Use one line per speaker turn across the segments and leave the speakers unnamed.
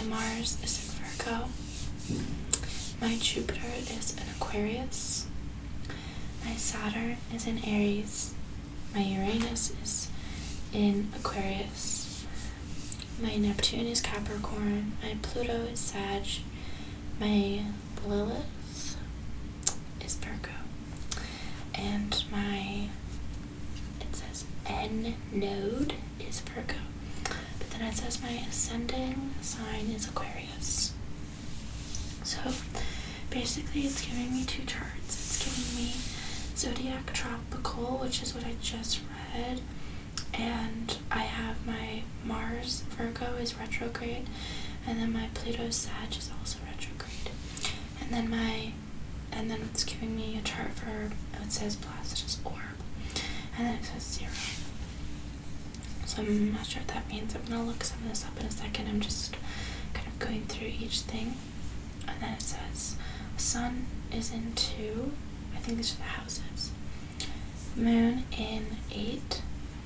Mars is in Virgo. My Jupiter is in Aquarius. My Saturn is in Aries. My Uranus is in Aquarius. My Neptune is Capricorn. My Pluto is Sag. My Lilith is Virgo. And my, it says N node is Virgo. But then it says my ascending sign is Aquarius. So basically it's giving me two charts. It's giving me Zodiac Tropical, which is what I just read, and I have my Mars Virgo is retrograde, and then my Pluto Sag is also retrograde, and then it's giving me a chart for, it says Placidus Orb, and then it says 0. So I'm not sure what that means. I'm gonna look some of this up in a second. I'm just kind of going through each thing. And then it says Sun is in 2. I think these are the houses. Moon in 8.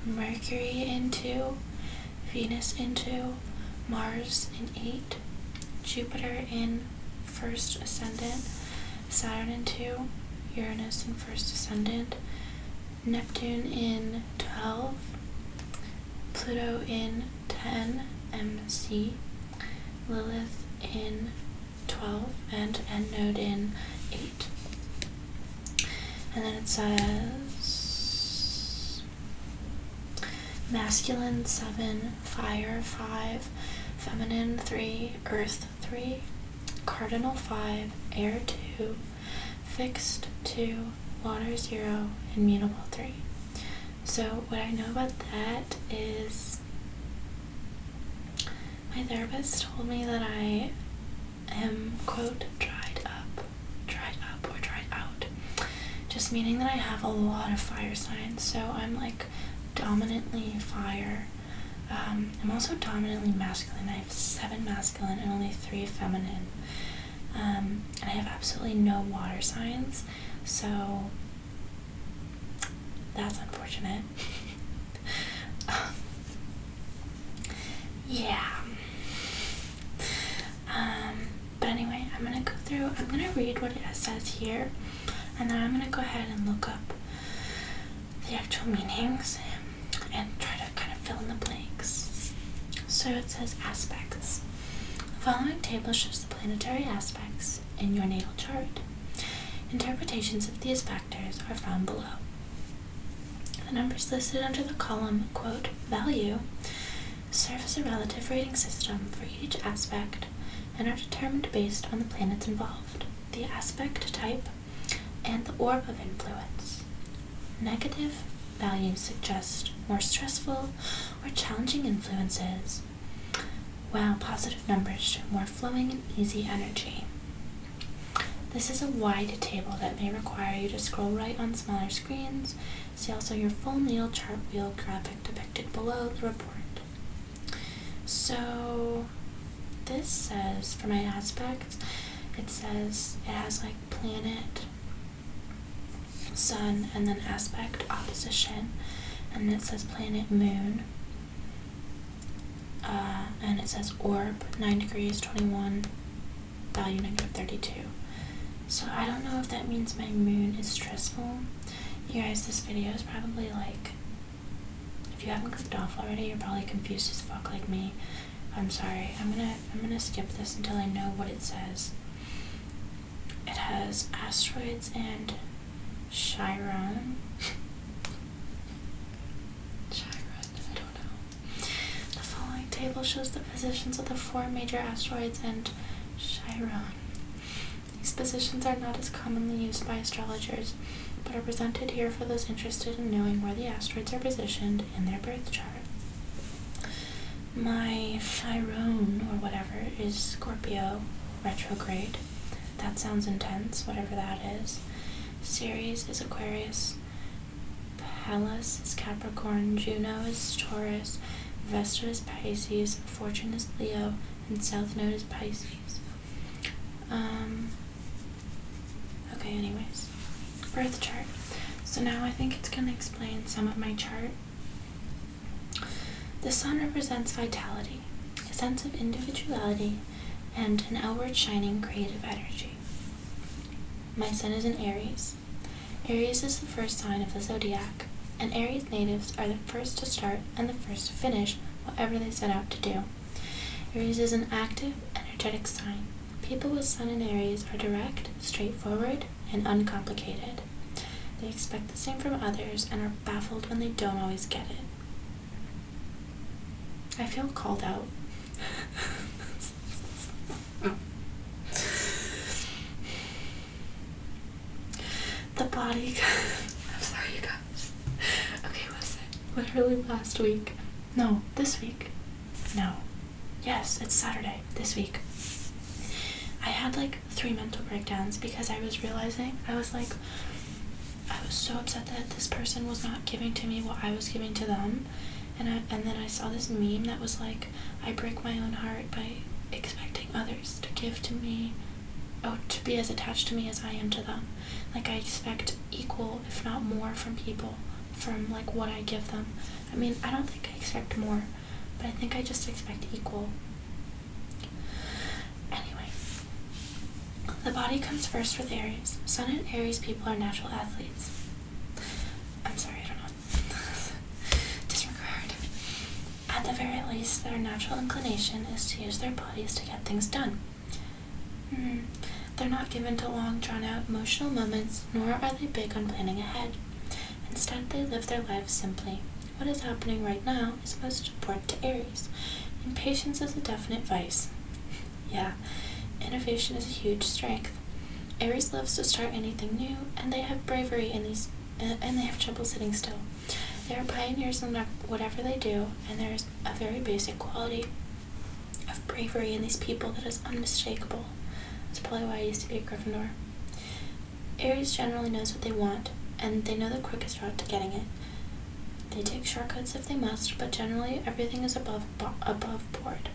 Mercury in 2. Venus in 2. Mars in 8. Jupiter in 1st ascendant. Saturn in 2. Uranus in 1st ascendant. Neptune in 12. Pluto in 10. MC. Lilith in 12 and N node in 8. And then it says masculine 7, fire 5, feminine 3, earth 3, cardinal 5, air 2, fixed 2, water 0, and mutable 3. So what I know about that is my therapist told me that I am, quote, dried up or dried out, just meaning that I have a lot of fire signs. So I'm like dominantly fire. I'm also dominantly masculine. I have 7 masculine and only 3 feminine, and I have absolutely no water signs, so that's unfortunate. Yeah. But anyway, I'm going to read what it says here, and then I'm going to go ahead and look up the actual meanings and try to kind of fill in the blanks. So it says aspects. The following table shows the planetary aspects in your natal chart. Interpretations of these factors are found below. The numbers listed under the column, quote, value, serve as a relative rating system for each aspect and are determined based on the planets involved, the aspect type, and the orb of influence. Negative values suggest more stressful or challenging influences, while positive numbers show more flowing and easy energy. This is a wide table that may require you to scroll right on smaller screens. See also your full natal chart wheel graphic depicted below the report. So this says, for my aspects, it says it has like planet, sun, and then aspect opposition, and it says planet moon, and it says orb 9 degrees 21, value -32. So I don't know if that means my moon is stressful. You guys, this video is probably like, if you haven't clicked off already, you're probably confused as fuck like me. I'm sorry. I'm gonna skip this until I know what it says. It has asteroids and Chiron. Chiron, I don't know. The following table shows the positions of the 4 major asteroids and Chiron. These positions are not as commonly used by astrologers, but are presented here for those interested in knowing where the asteroids are positioned in their birth chart. My Chiron, or whatever, is Scorpio retrograde. That sounds intense, whatever that is. Ceres is Aquarius. Pallas is Capricorn. Juno is Taurus. Vesta is Pisces. Fortune is Leo. And South Node is Pisces. Okay, anyways. Birth chart. So now I think it's going to explain some of my chart. The sun represents vitality, a sense of individuality, and an outward shining creative energy. My sun is in Aries. Aries is the first sign of the zodiac, and Aries natives are the first to start and the first to finish whatever they set out to do. Aries is an active, energetic sign. People with sun in Aries are direct, straightforward, and uncomplicated. They expect the same from others and are baffled when they don't always get it. I feel called out. The body. I'm sorry, you guys. Okay, listen. Literally last week. No, this week. No. Yes, it's Saturday. This week. I had like 3 mental breakdowns because I was realizing, I was so upset that this person was not giving to me what I was giving to them. And then I saw this meme that was like, I break my own heart by expecting others to give to me, to be as attached to me as I am to them. Like, I expect equal, if not more, from people, from like what I give them. I mean, I don't think I expect more, but I think I just expect equal. Anyway, the body comes first with Aries. Sun and Aries people are natural athletes. I'm sorry, I don't know. Disregard. At the very least, their natural inclination is to use their bodies to get things done. They're not given to long, drawn-out emotional moments, nor are they big on planning ahead. Instead, they live their lives simply. What is happening right now is most important to Aries. Impatience is a definite vice. Yeah, innovation is a huge strength. Aries loves to start anything new, and they have bravery and they have trouble sitting still. They are pioneers in whatever they do, and there is a very basic quality of bravery in these people that is unmistakable. That's probably why I used to be a Gryffindor. Aries generally knows what they want, and they know the quickest route to getting it. They take shortcuts if they must, but generally everything is above board.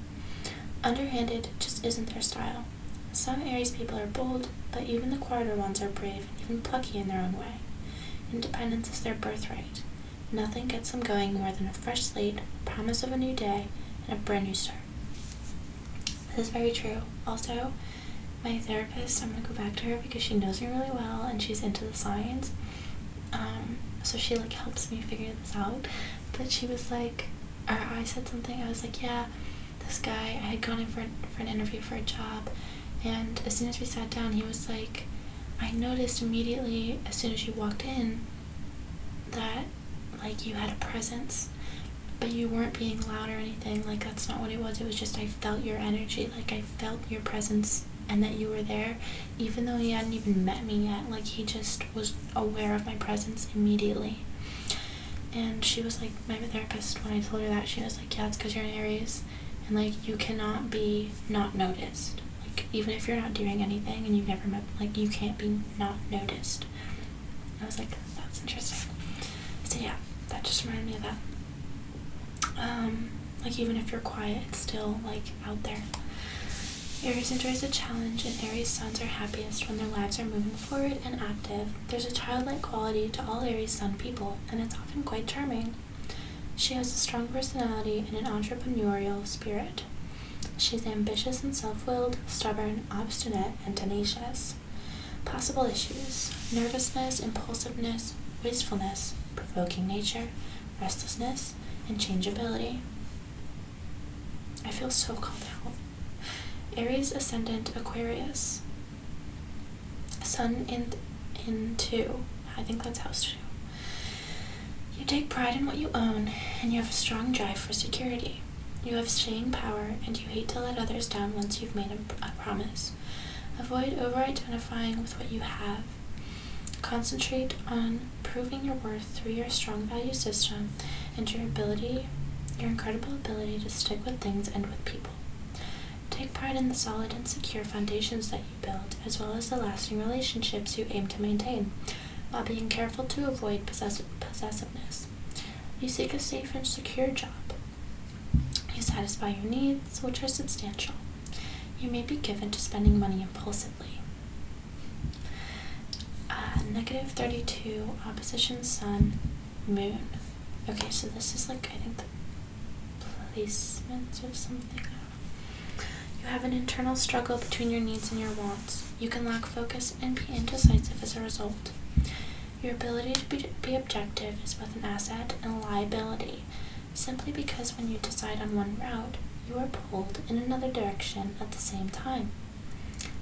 Underhanded just isn't their style. Some Aries people are bold, but even the quieter ones are brave and even plucky in their own way. Independence is their birthright. Nothing gets them going more than a fresh slate, a promise of a new day, and a brand new start. This is very true. Also, my therapist, I'm going to go back to her because she knows me really well and she's into the science. So she like helps me figure this out. But she was like, or I said something, I was like, yeah, this guy, I had gone in for an interview for a job, and as soon as we sat down, he was like, I noticed immediately as soon as you walked in that like you had a presence, but you weren't being loud or anything. Like, that's not what it was. It was just I felt your energy. Like, I felt your presence and that you were there, even though he hadn't even met me yet. Like, he just was aware of my presence immediately. And she was like, my therapist, when I told her that, she was like, yeah, it's because you're an Aries, and like, you cannot be not noticed. Like, even if you're not doing anything and you've never met, like, you can't be not noticed. And I was like, that's interesting. So yeah, that just reminded me of that. Like, even if you're quiet, it's still like out there. Aries enjoys a challenge, and Aries suns are happiest when their lives are moving forward and active. There's a childlike quality to all Aries sun people, and it's often quite charming. She has a strong personality and an entrepreneurial spirit. She's ambitious and self-willed, stubborn, obstinate, and tenacious. Possible issues: nervousness, impulsiveness, wastefulness, provoking nature, restlessness, and changeability. I feel so called out. Aries ascendant Aquarius. Sun in 2. I think that's house 2. You take pride in what you own, and you have a strong drive for security. You have staying power, and you hate to let others down once you've made a promise. Avoid over-identifying with what you have. Concentrate on proving your worth through your strong value system and your incredible ability to stick with things and with people. Take pride in the solid and secure foundations that you build, as well as the lasting relationships you aim to maintain, while being careful to avoid possessiveness. You seek a safe and secure job. You satisfy your needs, which are substantial. You may be given to spending money impulsively. -32, opposition sun, moon. Okay, so this is like, I think, the placements or something. You have an internal struggle between your needs and your wants. You can lack focus and be indecisive as a result. Your ability to be objective is both an asset and a liability, simply because when you decide on one route, you are pulled in another direction at the same time.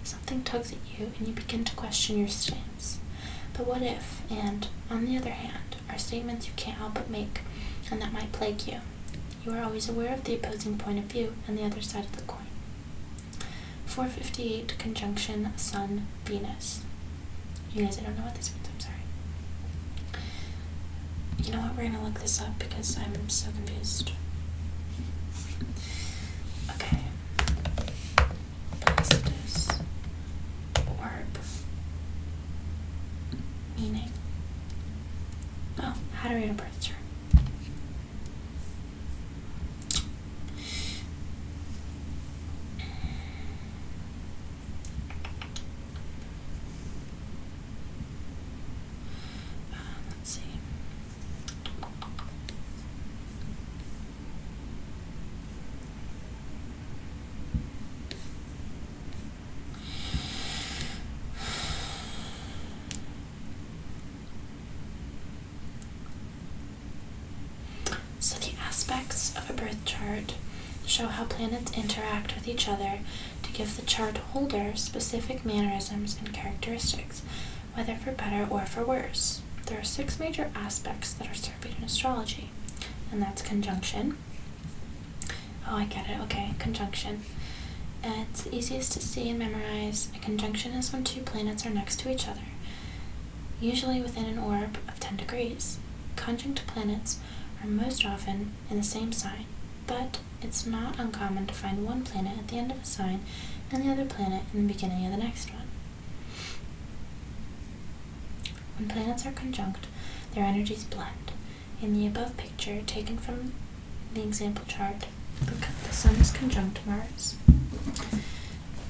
Something tugs at you and you begin to question your stance. But what if, and, on the other hand, are statements you can't help but make, and that might plague you. You are always aware of the opposing point of view and the other side of the coin. 458 conjunction Sun, Venus. You guys, I don't know what this means, I'm sorry. You know what, we're gonna look this up because I'm so confused. Okay. Plexus. Orb. Meaning. Oh, how to read a birth chart. Let's see. So the aspects of a birth chart show how planets interact with each other to give the chart holder specific mannerisms and characteristics, whether for better or for worse. There are 6 major aspects that are surveyed in astrology, and that's conjunction. Oh, I get it. Okay, conjunction. It's the easiest to see and memorize. A conjunction is when 2 planets are next to each other, usually within an orb of 10 degrees. Conjunct planets are most often in the same sign, but it's not uncommon to find one planet at the end of a sign and the other planet in the beginning of the next one. When planets are conjunct, their energies blend. In the above picture, taken from the example chart, the Sun is conjunct Mars.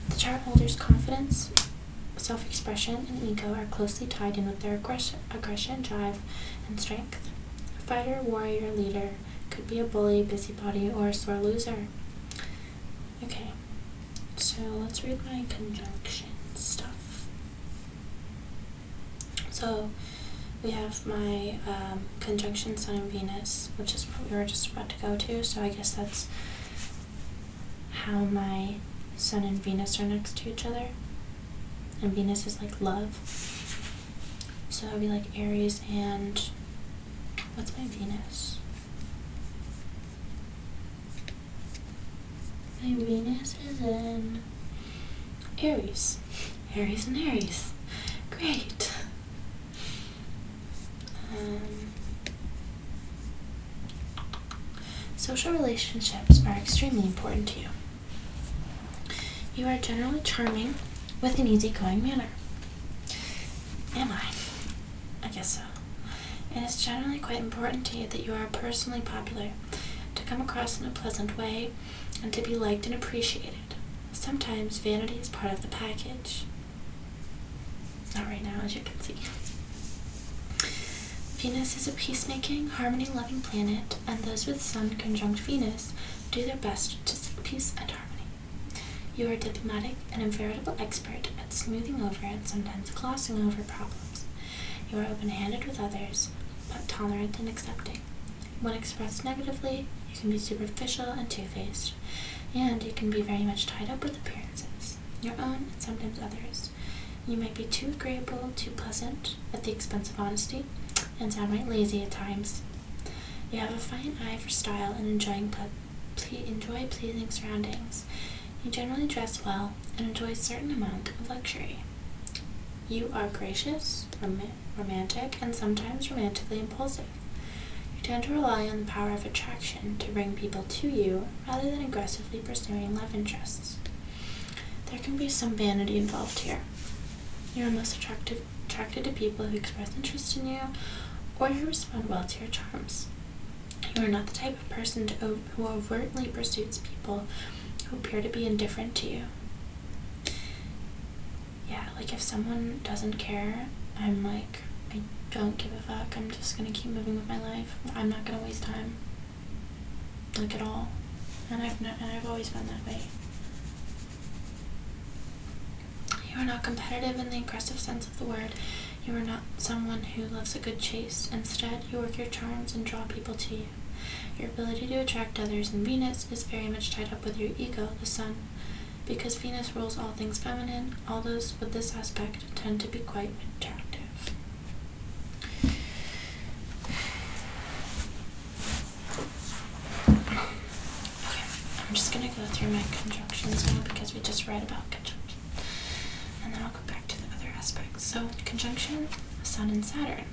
The chart holder's confidence, self-expression, and ego are closely tied in with their aggression, drive, and strength. A fighter, warrior, leader could be a bully, busybody, or a sore loser. Okay, so let's read my conjunction stuff. So we have my conjunction Sun and Venus, which is what we were just about to go to. So I guess that's how my Sun and Venus are next to each other. And Venus is like love. So that would be like Aries and what's my Venus? My Venus is in Aries. Aries and Aries. Great. Social relationships are extremely important to you. You are generally charming with an easygoing manner. Am I? I guess so. It is generally quite important to you that you are personally popular, to come across in a pleasant way, and to be liked and appreciated. Sometimes vanity is part of the package. Not right now, as you can see. Venus is a peacemaking, harmony-loving planet, and those with Sun conjunct Venus do their best to seek peace and harmony. You are diplomatic and a veritable expert at smoothing over and sometimes glossing over problems. You are open-handed with others, but tolerant and accepting. When expressed negatively, you can be superficial and two-faced, and you can be very much tied up with appearances, your own and sometimes others. You might be too agreeable, too pleasant, at the expense of honesty, and downright lazy at times. You have a fine eye for style and enjoy pleasing surroundings. You generally dress well and enjoy a certain amount of luxury. You are gracious, romantic, and sometimes romantically impulsive. You tend to rely on the power of attraction to bring people to you rather than aggressively pursuing love interests. There can be some vanity involved here. You are most attracted to people who express interest in you or who respond well to your charms. You are not the type of person who overtly pursues people who appear to be indifferent to you. Yeah, like if someone doesn't care, I'm like, I don't give a fuck. I'm just gonna keep moving with my life. I'm not gonna waste time, like at all. And I've always been that way. You are not competitive in the aggressive sense of the word. You are not someone who loves a good chase. Instead, you work your charms and draw people to you. Your ability to attract others in Venus is very much tied up with your ego, the sun. Because Venus rules all things feminine, all those with this aspect tend to be quite attractive. I'm just going to go through my conjunctions now because we just read about conjunction. And then I'll go back to the other aspects. So, conjunction, Sun and Saturn.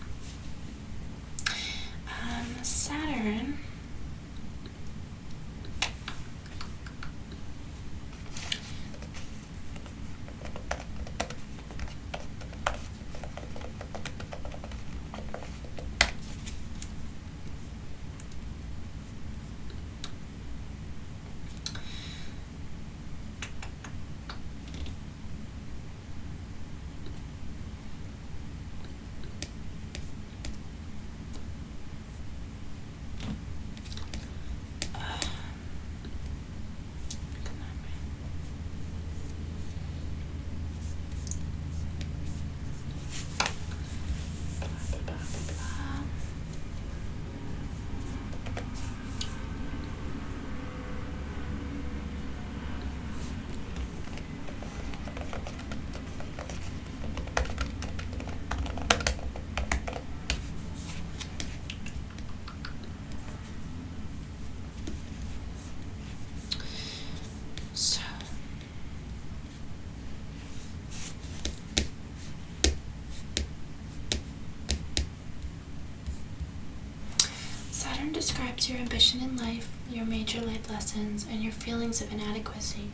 Saturn describes your ambition in life, your major life lessons, and your feelings of inadequacy.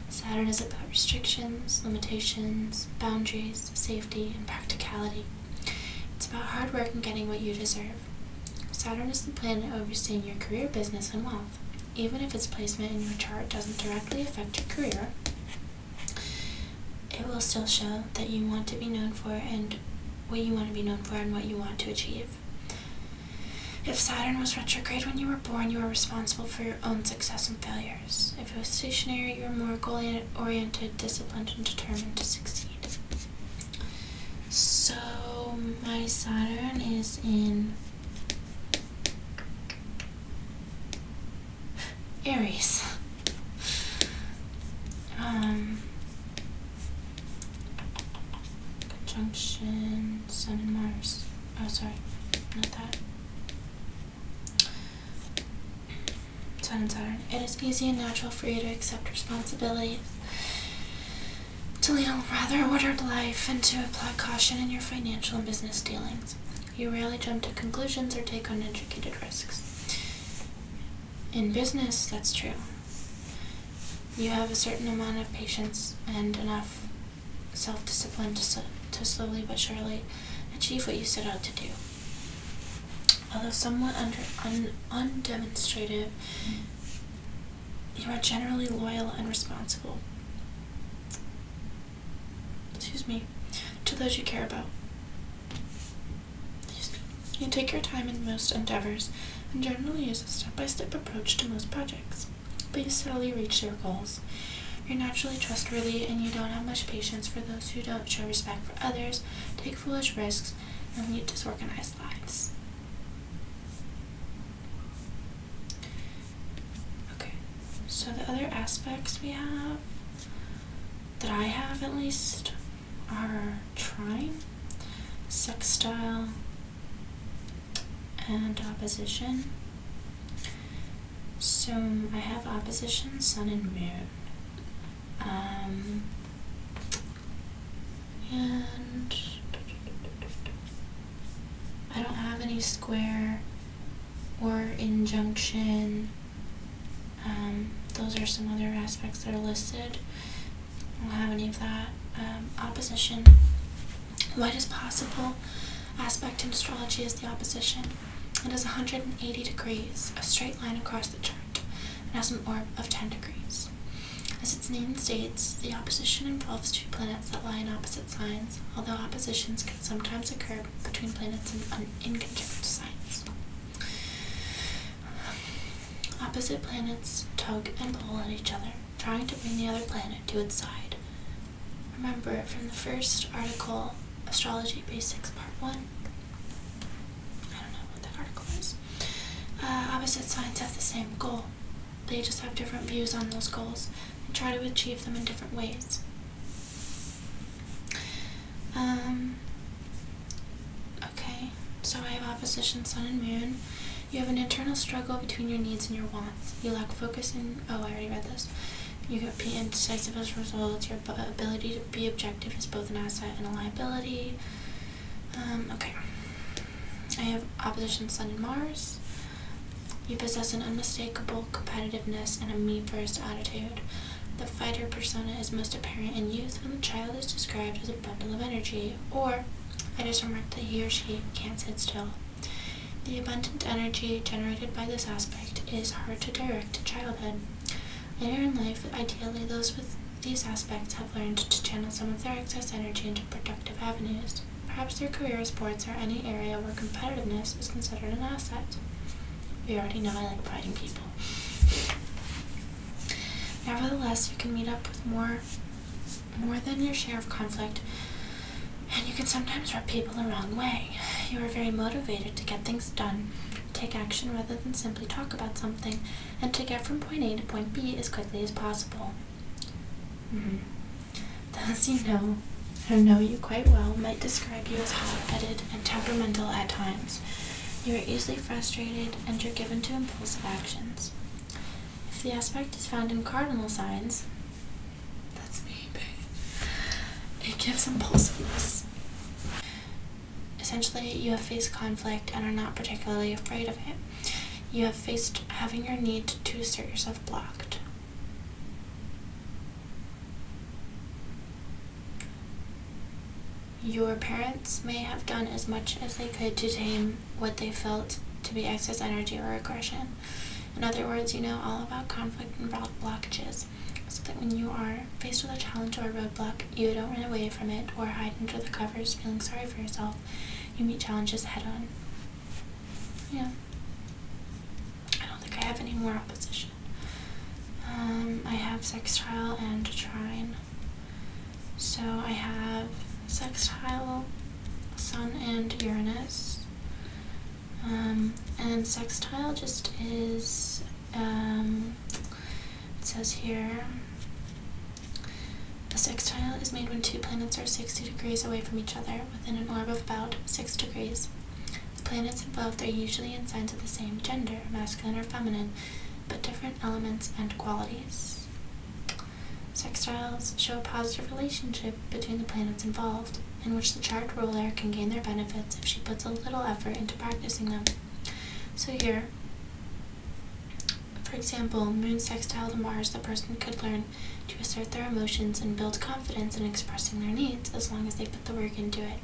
Saturn is about restrictions, limitations, boundaries, safety, and practicality. It's about hard work and getting what you deserve. Saturn is the planet overseeing your career, business, and wealth. Even if its placement in your chart doesn't directly affect your career, it will still show that you want to be known for and what you want to be known for and what you want to achieve. If Saturn was retrograde when you were born, you are responsible for your own success and failures. If it was stationary, you are more goal-oriented, disciplined, and determined to succeed. So, my Saturn is in Aries. Conjunction, Sun and Mars. Oh, sorry, not that. Sun and Saturn. It is easy and natural for you to accept responsibilities, to lead a rather ordered life, and to apply caution in your financial and business dealings. You rarely jump to conclusions or take uneducated risks. In business, that's true. You have a certain amount of patience and enough self-discipline to slowly but surely achieve what you set out to do. Although somewhat undemonstrative, you are generally loyal and responsible. To those you care about. You take your time in most endeavors and generally use a step-by-step approach to most projects, but you steadily reach your goals. You're naturally trustworthy and you don't have much patience for those who don't show respect for others, take foolish risks, and lead disorganized lives. Okay, so the other aspects we have, that I have at least, are trine, sextile, and opposition. So I have opposition, sun and moon. And I don't have any square or injunction. Those are some other aspects that are listed. I don't have any of that. Opposition. What is possible aspect in astrology is the opposition. It is 180 degrees, a straight line across the chart, and has an orb of 10 degrees. As its name states, the opposition involves two planets that lie in opposite signs, although oppositions can sometimes occur between planets in conjunct signs. Opposite planets tug and pull at each other, trying to bring the other planet to its side. remember from the first article, Astrology Basics Part 1. I don't know what that article is. Opposite signs have the same goal. They just have different views on those goals and try to achieve them in different ways. Okay, so I have opposition Sun and Moon. You have an internal struggle between your needs and your wants. You lack focus and... Oh, I already read this. You get indecisive as a result. Your ability to be objective is both an asset and a liability. Okay. I have opposition Sun and Mars. You possess an unmistakable competitiveness and a me-first attitude. The fighter persona is most apparent in youth when the child is described as a bundle of energy, or I just remarked that he or she can't sit still. The abundant energy generated by this aspect is hard to direct in childhood. Later in life, ideally those with these aspects have learned to channel some of their excess energy into productive avenues. Perhaps their career, sports, or any area where competitiveness is considered an asset. We already know I like fighting people. Nevertheless, you can meet up with more than your share of conflict, and you can sometimes rub people the wrong way. You are very motivated to get things done, take action rather than simply talk about something, and to get from point A to point B as quickly as possible. Those you know, or know you quite well, might describe you as hot-headed and temperamental at times. You are easily frustrated, and you're given to impulsive actions. If the aspect is found in cardinal signs, that's me, babe. It gives impulsiveness. Essentially, you have faced conflict and are not particularly afraid of it. You have faced having your need to assert yourself blocked. Your parents may have done as much as they could to tame what they felt to be excess energy or aggression. In other words, you know all about conflict and blockages, so that when you are faced with a challenge or a roadblock, you don't run away from it or hide under the covers feeling sorry for yourself. You meet challenges head on. Yeah. I don't think I have any more opposition. I have sextile and trine. So I have sextile, Sun and Uranus. And sextile just is, it says here, a sextile is made when two planets are 60 degrees away from each other within an orb of about 6 degrees. The planets involved are usually in signs of the same gender, masculine or feminine, but different elements and qualities. Sextiles show a positive relationship between the planets involved, in which the chart ruler can gain their benefits if she puts a little effort into practicing them. So here, for example, Moon sextile to Mars, the person could learn to assert their emotions and build confidence in expressing their needs as long as they put the work into it.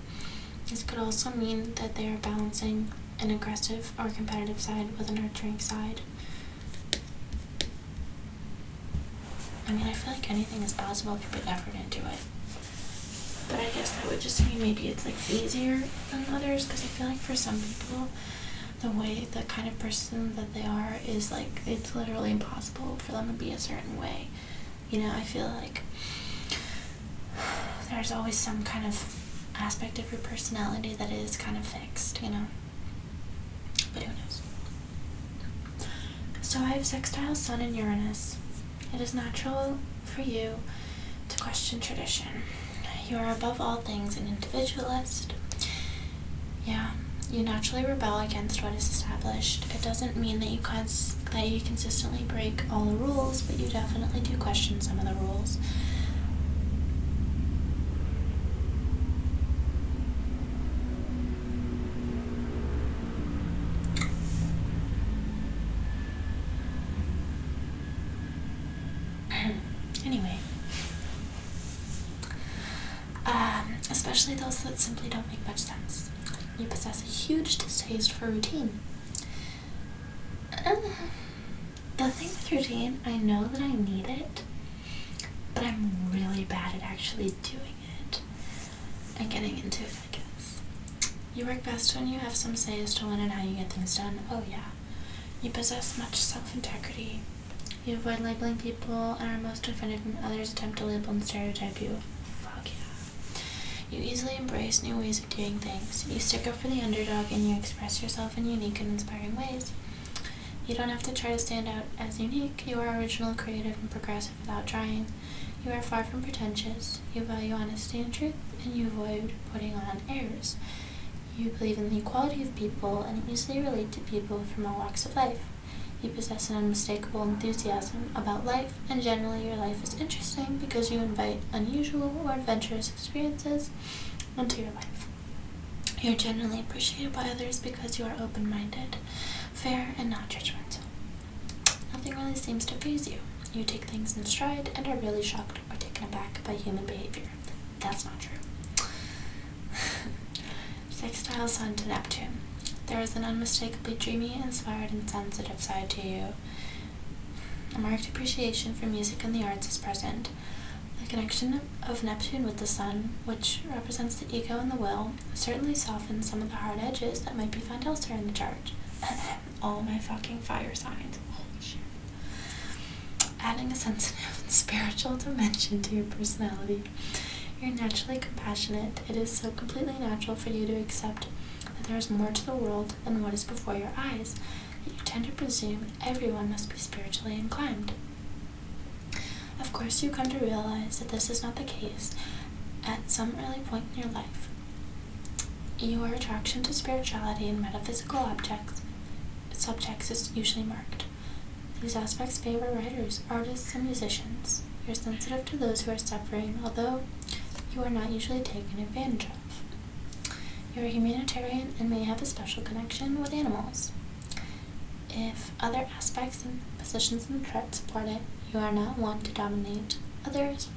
This could also mean that they are balancing an aggressive or competitive side with a nurturing side. I mean, I feel like anything is possible if you put effort into it. But I guess that would just mean maybe it's like easier than others, because I feel like for some people, the kind of person that they are is like, it's literally impossible for them to be a certain way. You know, I feel like there's always some kind of aspect of your personality that is kind of fixed, you know. But who knows? So I have sextile Sun and Uranus. It is natural for you to question tradition. You are above all things an individualist. Yeah, you naturally rebel against what is established. It doesn't mean that you consistently break all the rules, but you definitely do question some of the rules. Anyway, especially those that simply don't make much sense. You possess a huge distaste for routine. The thing with routine, I know that I need it, but I'm really bad at actually doing it and getting into it, I guess. You work best when you have some say as to when and how you get things done. Oh yeah. You possess much self-integrity. You avoid labeling people and are most offended when others attempt to label and stereotype you. Fuck You easily embrace new ways of doing things. You stick up for the underdog and you express yourself in unique and inspiring ways. You don't have to try to stand out as unique. You are original, creative, and progressive without trying. You are far from pretentious. You value honesty and truth, and you avoid putting on airs. You believe in the equality of people and easily relate to people from all walks of life. You possess an unmistakable enthusiasm about life, and generally your life is interesting because you invite unusual or adventurous experiences into your life. You're generally appreciated by others because you are open-minded, fair, and not judgmental. Nothing really seems to faze you. You take things in stride and are really shocked or taken aback by human behavior. That's not true. Sextile Sun to Neptune. There is an unmistakably dreamy, inspired, and sensitive side to you. A marked appreciation for music and the arts is present. The connection of Neptune with the Sun, which represents the ego and the will, certainly softens some of the hard edges that might be found elsewhere in the chart. All my fucking fire signs. Holy shit. Adding a sensitive and spiritual dimension to your personality. You're naturally compassionate. It is so completely natural for you to accept that there is more to the world than what is before your eyes, that you tend to presume everyone must be spiritually inclined. Of course, you come to realize that this is not the case at some early point in your life. Your attraction to spirituality and metaphysical subjects is usually marked. These aspects favor writers, artists, and musicians. You're sensitive to those who are suffering, although you are not usually taken advantage of. You're a humanitarian and may have a special connection with animals. If other aspects and positions in the chart support it, you are not one to dominate others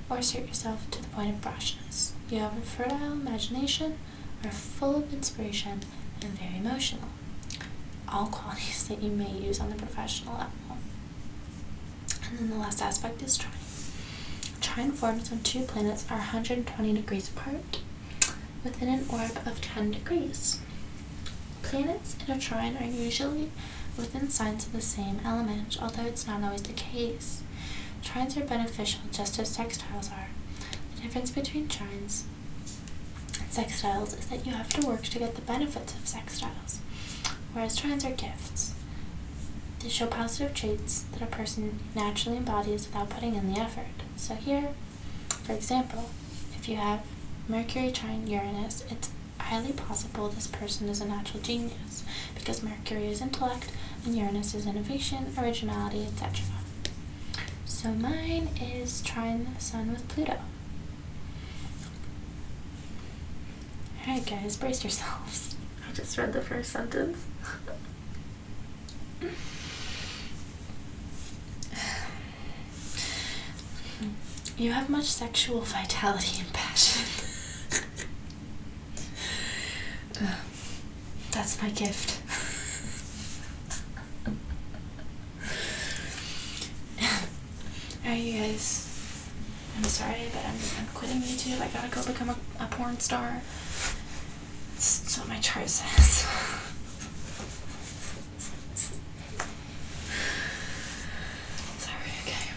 or assert yourself to the point of brashness. You have a fertile imagination, are full of inspiration, and very emotional. All qualities that you may use on the professional level. And then the last aspect is trine. Trine forms when two planets are 120 degrees apart within an orb of 10 degrees. Planets in a trine are usually within signs of the same element, although it's not always the case. Trines are beneficial just as sextiles are. The difference between trines and sextiles is that you have to work to get the benefits of sextiles, whereas trines are gifts. They show positive traits that a person naturally embodies without putting in the effort. So here, for example, if you have Mercury trine Uranus, it's highly possible this person is a natural genius, because Mercury is intellect and Uranus is innovation, originality, etc. So mine is trine Sun with Pluto. Alright guys, brace yourselves. I just read the first sentence. You have much sexual vitality and passion. That's my gift. Alright, you guys. I'm sorry, but I'm quitting YouTube. I gotta go become a porn star. That's what my chart says. Sorry, okay.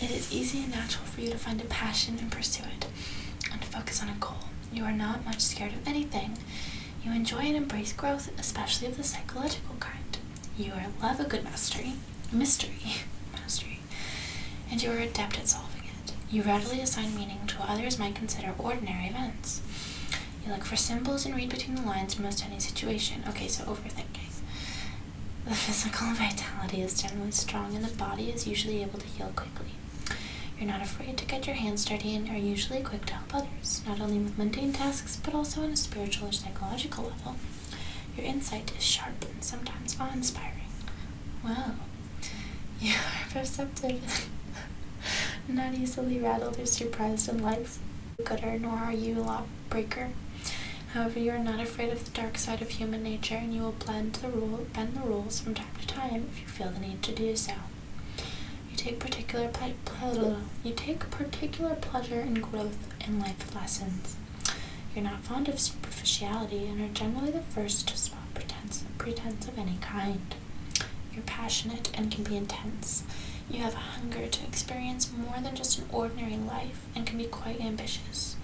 It is easy and natural for you to find a passion and pursue it, and to focus on a goal. You are not much scared of anything. You enjoy and embrace growth, especially of the psychological kind. You love a good mystery, and you are adept at solving it. You readily assign meaning to what others might consider ordinary events. You look for symbols and read between the lines in most any situation. Okay, so overthinking. The physical vitality is generally strong and the body is usually able to heal quickly. You're not afraid to get your hands dirty and are usually quick to help others, not only with mundane tasks, but also on a spiritual or psychological level. Your insight is sharp and sometimes awe-inspiring. Wow. You are perceptive and not easily rattled or surprised in life. Gooder, nor are you a lawbreaker. However, you are not afraid of the dark side of human nature, and you will bend the rules from time to time if you feel the need to do so. You take particular pleasure in growth and life lessons. You're not fond of superficiality and are generally the first to spot pretense of any kind. You're passionate and can be intense. You have a hunger to experience more than just an ordinary life and can be quite ambitious.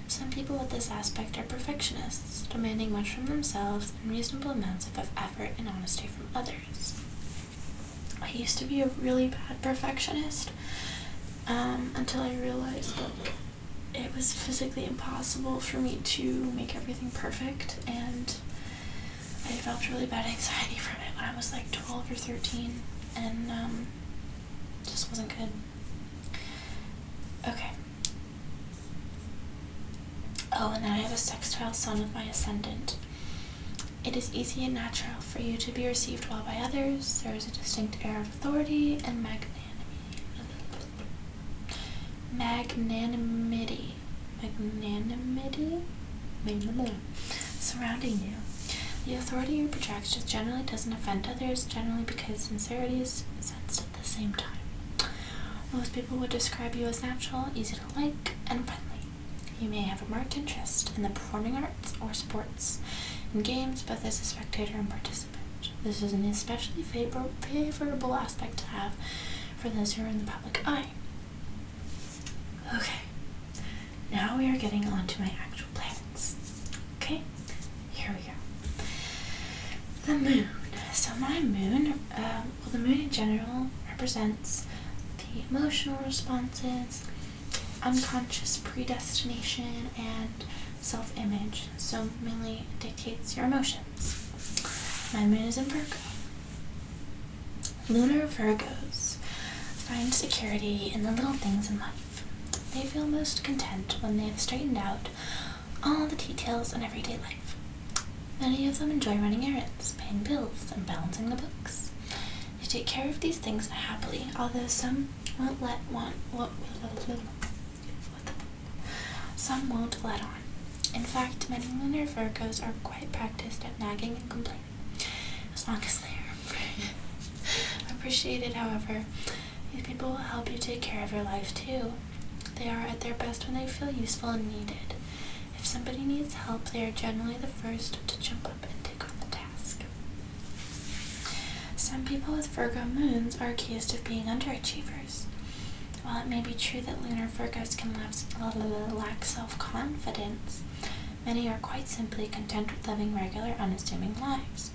Some people with this aspect are perfectionists, demanding much from themselves and reasonable amounts of effort and honesty from others. I used to be a really bad perfectionist until I realized it was physically impossible for me to make everything perfect, and I developed really bad anxiety from it when I was 12 or 13, and just wasn't good. Okay. Oh, and then I have a sextile sun with my ascendant. It is easy and natural for you to be received well by others. There is a distinct air of authority and magnanimity surrounding you. The authority you project just generally doesn't offend others, generally because sincerity is sensed at the same time. Most people would describe you as natural, easy to like, and friendly. You may have a marked interest in the performing arts or sports and games, both as a spectator and participant. This is an especially favorable aspect to have for those who are in the public eye. Okay, now we are getting on to my actual planets. Okay, here we go. The moon. So my moon, the moon in general represents the emotional responses, unconscious predestination, and self-image, so mainly dictates your emotions. My moon is in Virgo. Lunar Virgos find security in the little things in life. They feel most content when they have straightened out all the details in everyday life. Many of them enjoy running errands, paying bills, and balancing the books. They take care of these things happily, although some won't let on. In fact, many lunar Virgos are quite practiced at nagging and complaining, as long as they are appreciated. However, these people will help you take care of your life too. They are at their best when they feel useful and needed. If somebody needs help, they are generally the first to jump up and take on the task. Some people with Virgo moons are accused of being underachievers. While it may be true that lunar Virgos can lack self-confidence, many are quite simply content with living regular, unassuming lives.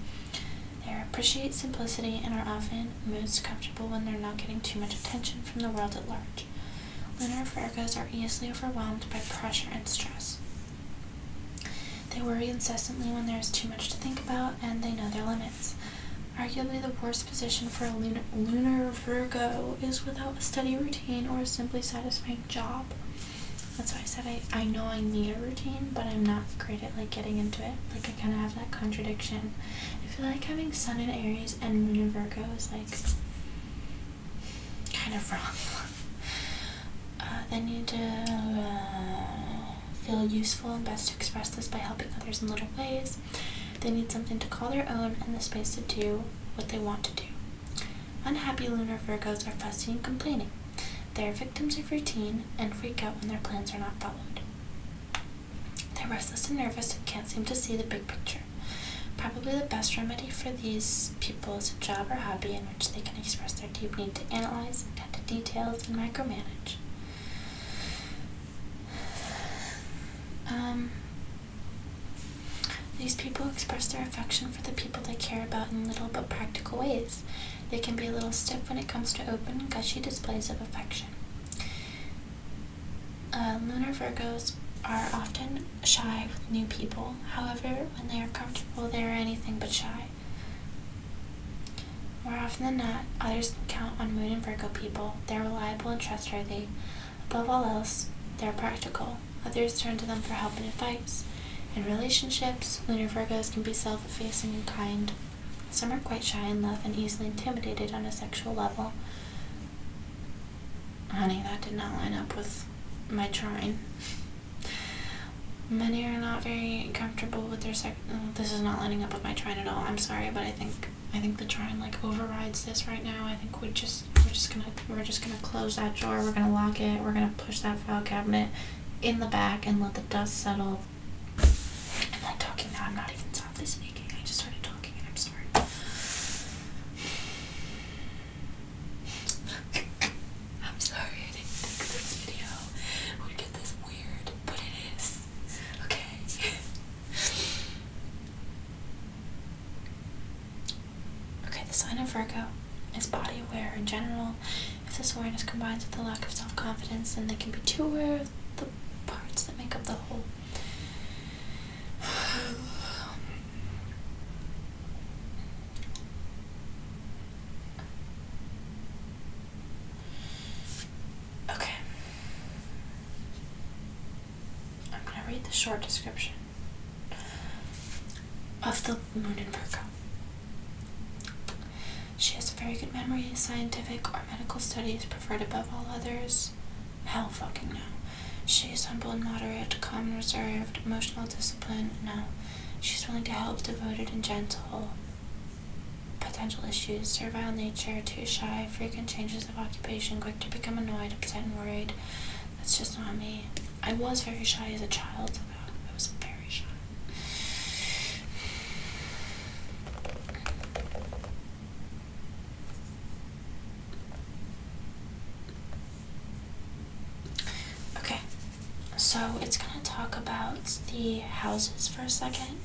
They appreciate simplicity and are often most comfortable when they're not getting too much attention from the world at large. Lunar Virgos are easily overwhelmed by pressure and stress. They worry incessantly when there is too much to think about, and they know their limits. Arguably, the worst position for a lunar Virgo is without a steady routine or a simply satisfying job. That's why I said I know I need a routine, but I'm not great at getting into it. I kind of have that contradiction. I feel like having Sun in Aries and Moon in Virgo is kind of wrong. They need to feel useful, and best to express this by helping others in little ways. They need something to call their own and the space to do what they want to do. Unhappy lunar Virgos are fussy and complaining. They are victims of routine and freak out when their plans are not followed. They're restless and nervous and can't seem to see the big picture. Probably the best remedy for these people is a job or hobby in which they can express their deep need to analyze, attend to details, and micromanage. These people express their affection for the people they care about in little but practical ways. They can be a little stiff when it comes to open, gushy displays of affection. Lunar Virgos are often shy with new people. However, when they are comfortable, they are anything but shy. More often than not, others can count on Moon and Virgo people. They're reliable and trustworthy. Above all else, they're practical. Others turn to them for help and advice. In relationships, lunar Virgos can be self-effacing and kind. Some are quite shy in love and easily intimidated on a sexual level. Honey, that did not line up with my trine. Many are not very comfortable with their this is not lining up with my trine at all. I'm sorry, but I think the trine overrides this right now. I think we're just gonna close that drawer. We're gonna lock it. We're gonna push that file cabinet in the back and let the dust settle. I'm talking now. I'm not even softly speaking. I just started talking and I'm sorry. Virgo is body aware in general. If this awareness combines with a lack of self-confidence, then they can be too aware of the parts that make up the whole. Okay. I'm going to read the short description of the moon in Virgo. She has a very good memory, scientific or medical studies preferred above all others. Hell fucking no. She is humble and moderate, calm and reserved, emotional discipline, no. She's willing to help, devoted and gentle. Potential issues, servile nature, too shy, frequent changes of occupation, quick to become annoyed, upset and worried. That's just not me. I was very shy as a child. I was very shy. Okay, so it's going to talk about the houses for a second.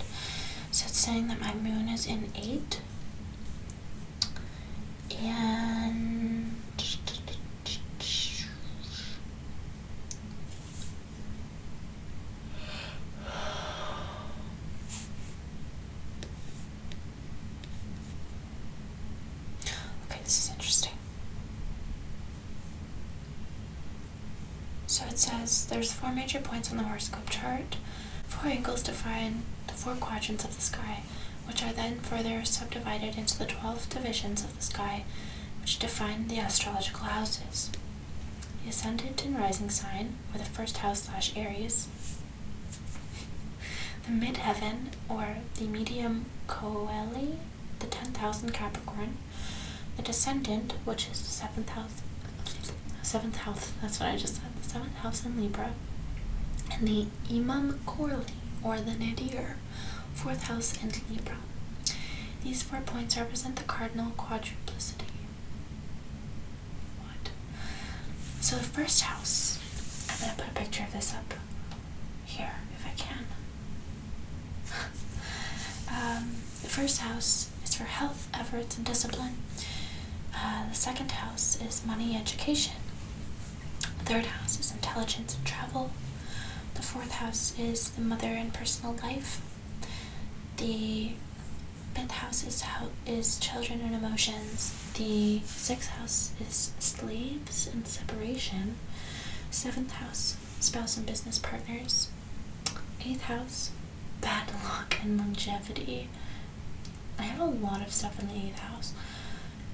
So it's saying that my moon is in 8. And okay, this is interesting. So it says there's 4 major points on the horoscope chart. 4 angles define the 4 quadrants of the sky, which are then further subdivided into the 12 divisions of the sky, which define the astrological houses. The ascendant and rising sign, or the first house / Aries, the midheaven, or the medium coeli, the 10th house in Capricorn, the descendant, which is the 7th house, that's what I just said, the 7th house in Libra, and the imam coeli, or the nadir, 4th house in Libra. These 4 points represent the cardinal quadruplicity. What? So the first house, I'm going to put a picture of this up here, if I can. The first house is for health, efforts, and discipline. The second house is money, education. The third house is intelligence and travel. The 4th house is the mother and personal life. The 5th house is children and emotions. The 6th house is slaves and separation. 7th house, spouse and business partners. 8th house, bad luck and longevity. I have a lot of stuff in the 8th house.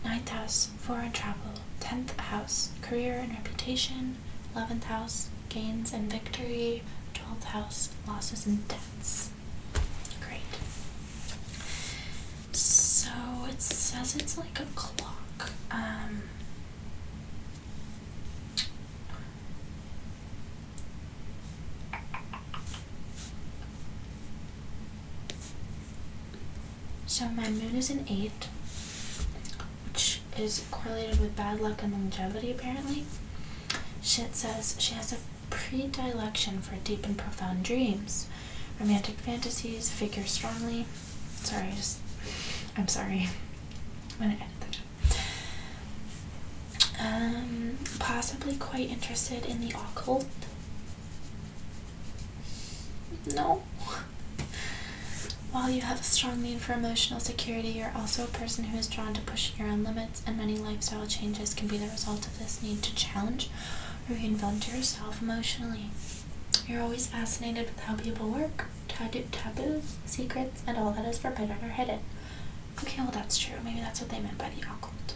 9th house, foreign travel. 10th house, career and reputation. 11th house, gains and victory. 12th house, losses and debts. Great. So it says it's like a clock. So my moon is in 8, which is correlated with bad luck and longevity, apparently. It says she has a predilection for deep and profound dreams, romantic fantasies, figure strongly. I'm sorry. I'm gonna edit that. Possibly quite interested in the occult. No. While you have a strong need for emotional security, you're also a person who is drawn to pushing your own limits, and many lifestyle changes can be the result of this need to challenge or reinvent yourself emotionally. You're always fascinated with how people work, taboos, secrets, and all that is forbidden or hidden. Okay, well that's true. Maybe that's what they meant by the occult.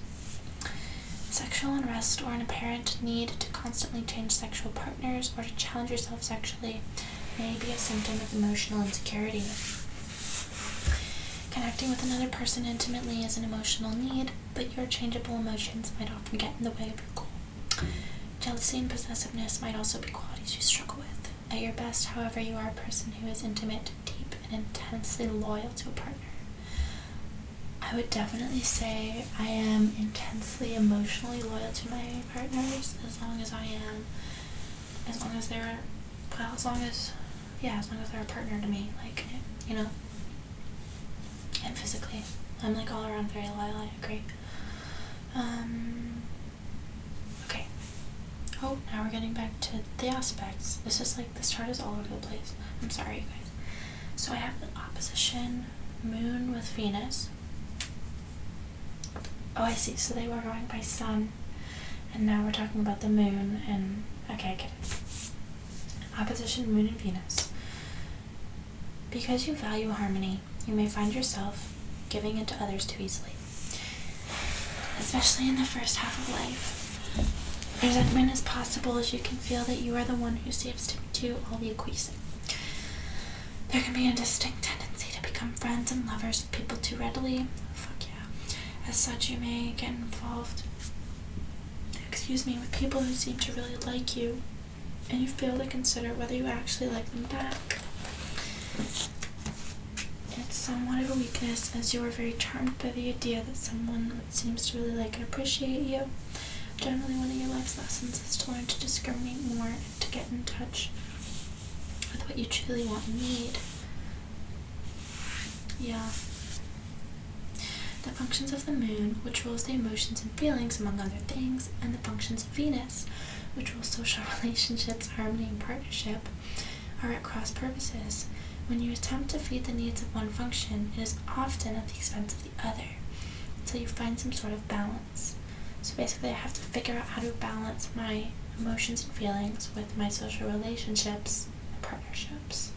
Sexual unrest or an apparent need to constantly change sexual partners or to challenge yourself sexually may be a symptom of emotional insecurity. Connecting with another person intimately is an emotional need, but your changeable emotions might often get in the way of your goal. Jealousy and possessiveness might also be qualities you struggle with. At your best, however, you are a person who is intimate, deep, and intensely loyal to a partner. I would definitely say I am intensely emotionally loyal to my partners as long as they're a partner to me, like, you know, and physically. I'm like all around very loyal, I agree. Okay. Oh, now we're getting back to the aspects. This chart is all over the place. I'm sorry, you guys. So I have the opposition moon with Venus. Oh, I see. So they were going by sun, and now we're talking about the moon, and okay, I get it. Opposition moon and Venus. Because you value harmony, you may find yourself giving in to others too easily, especially in the first half of life. Resentment is possible as you can feel that you are the one who seems to do all the acquiescing. There can be a distinct tendency to become friends and lovers with people too readily. Fuck yeah. As such, you may get involved, with people who seem to really like you, and you fail to consider whether you actually like them back. It's somewhat of a weakness, as you are very charmed by the idea that someone seems to really like and appreciate you. Generally, one of your life's lessons is to learn to discriminate more and to get in touch with what you truly want and need. Yeah. The functions of the moon, which rules the emotions and feelings, among other things, and the functions of Venus, which rules social relationships, harmony, and partnership, are at cross purposes. When you attempt to feed the needs of one function, it is often at the expense of the other, until you find some sort of balance. So basically, I have to figure out how to balance my emotions and feelings with my social relationships and partnerships.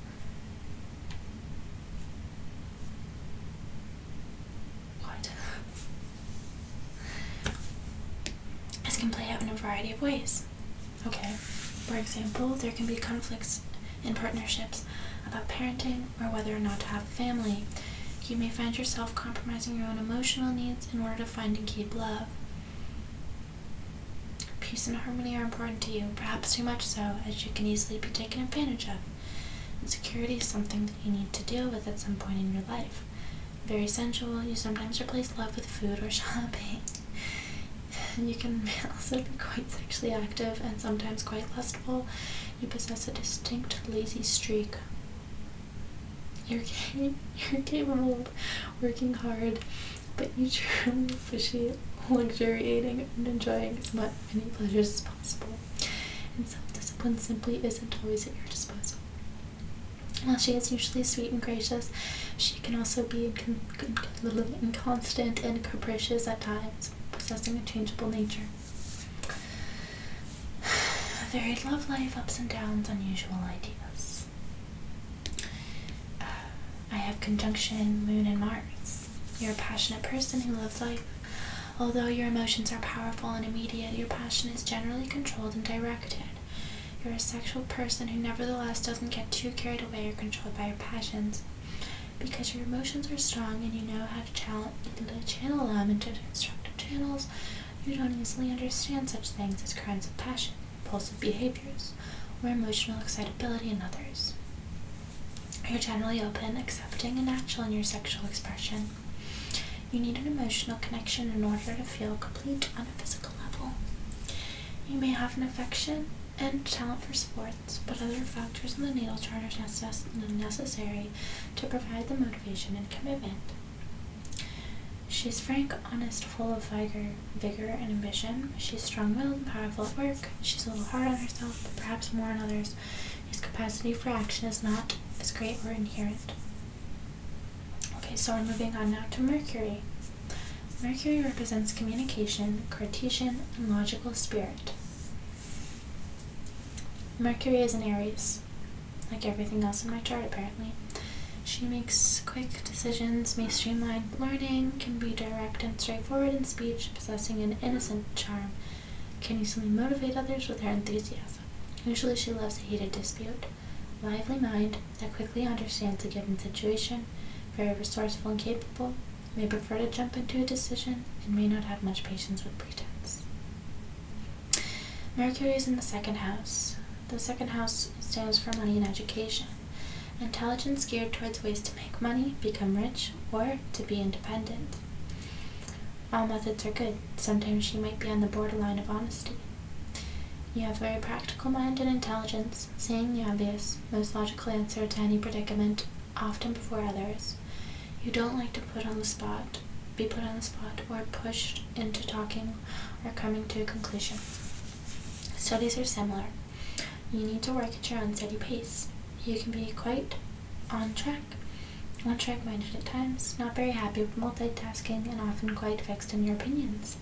What? This can play out in a variety of ways. Okay, for example, there can be conflicts in partnerships about parenting or whether or not to have a family. You may find yourself compromising your own emotional needs in order to find and keep love. Peace and harmony are important to you, perhaps too much so, as you can easily be taken advantage of. Insecurity is something that you need to deal with at some point in your life. Very sensual, you sometimes replace love with food or shopping. You can also be quite sexually active and sometimes quite lustful. You possess a distinct lazy streak. You're capable of working hard, but you truly appreciate luxuriating and enjoying as many pleasures as possible. And self-discipline simply isn't always at your disposal. While she is usually sweet and gracious, she can also be inconstant and capricious at times, possessing a changeable nature. A varied love life, ups and downs, unusual ideas. I have conjunction Moon and Mars. You're a passionate person who loves life. Although your emotions are powerful and immediate, your passion is generally controlled and directed. You're a sexual person who nevertheless doesn't get too carried away or controlled by your passions. Because your emotions are strong and you know how to channel them into constructive channels, you don't easily understand such things as crimes of passion, impulsive behaviors, or emotional excitability in others. You're generally open, accepting, and natural in your sexual expression. You need an emotional connection in order to feel complete on a physical level. You may have an affection and talent for sports, but other factors in the natal chart are necessary to provide the motivation and commitment. She's frank, honest, full of vigor and ambition. She's strong-willed and powerful at work. She's a little hard on herself, but perhaps more on others, whose capacity for action is not as great or inherent. Okay, so we're moving on now to Mercury. Mercury represents communication, Cartesian, and logical spirit. Mercury is in Aries, like everything else in my chart apparently. She makes quick decisions, may streamline learning, can be direct and straightforward in speech, possessing an innocent charm, can easily motivate others with her enthusiasm. Usually she loves a heated dispute. Lively mind that quickly understands a given situation, very resourceful and capable, may prefer to jump into a decision, and may not have much patience with pretense. Mercury is in the second house. The second house stands for money and education. Intelligence geared towards ways to make money, become rich, or to be independent. All methods are good. Sometimes she might be on the borderline of honesty. You have a very practical mind and intelligence, seeing the obvious, most logical answer to any predicament, often before others. You don't like to put on the spot, be put on the spot, or pushed into talking or coming to a conclusion. Studies are similar. You need to work at your own steady pace. You can be quite one-track-minded at times, not very happy with multitasking, and often quite fixed in your opinions.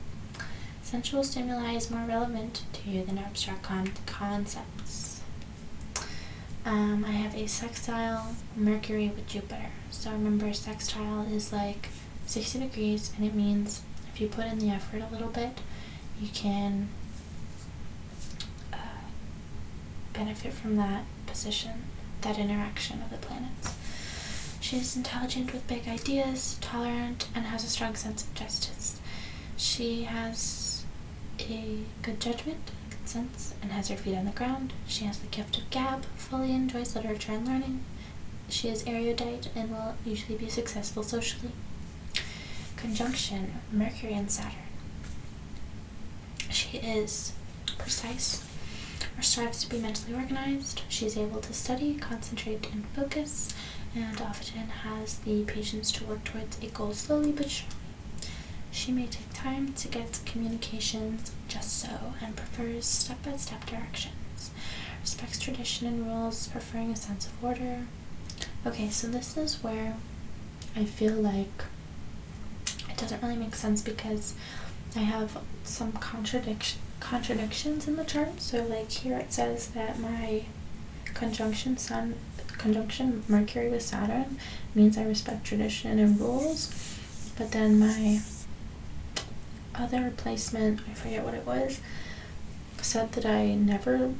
Sensual stimuli is more relevant to you than abstract concepts. I have a sextile Mercury with Jupiter. So remember, sextile is like 60 degrees, and it means if you put in the effort a little bit, you can benefit from that position, that interaction of the planets. She is intelligent with big ideas, tolerant, and has a strong sense of justice. She has a good judgment, good sense, and has her feet on the ground. She has the gift of gab, fully enjoys literature and learning. She is erudite and will usually be successful socially. Conjunction, Mercury and Saturn. She is precise, or strives to be mentally organized. She is able to study, concentrate, and focus, and often has the patience to work towards a goal slowly but surely. She may take time to get communications just so, and prefers step-by-step directions. Respects tradition and rules, preferring a sense of order. Okay, so this is where I feel like it doesn't really make sense, because I have some contradictions in the chart. So like here it says that my conjunction Mercury with Saturn means I respect tradition and rules, but then my other placement, I forget what it was, said that I never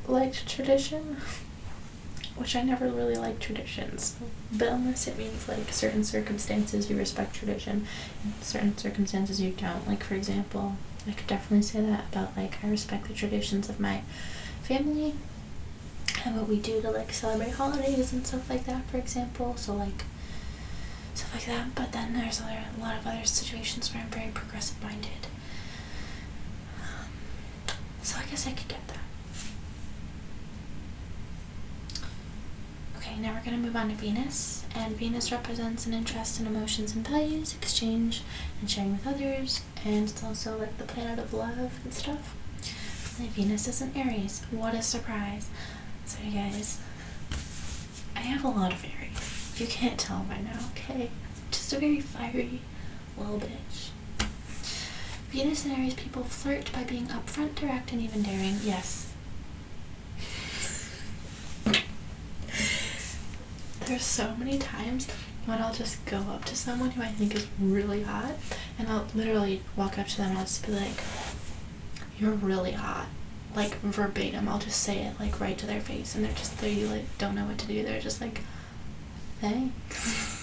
liked tradition, which I never really liked traditions, but unless it means like certain circumstances you respect tradition and certain circumstances you don't. Like for example, I could definitely say that about like I respect the traditions of my family and what we do to like celebrate holidays and stuff like that, for example. So like stuff like that. But then there's a lot of other situations where I'm very progressive minded. So I guess I could get that. Okay, now we're going to move on to Venus. And Venus represents an interest in emotions and values, exchange and sharing with others. And it's also like the planet of love and stuff. And Venus is in Aries. What a surprise. So you guys, I have a lot of Aries. If you can't tell by now, okay? Just a very fiery little bitch. Venus and Aries people flirt by being upfront, direct, and even daring. Yes. There's so many times when I'll just go up to someone who I think is really hot, and I'll literally walk up to them and I'll just be like, "You're really hot." Like verbatim, I'll just say it like right to their face, and they like don't know what to do. They're just like, thanks.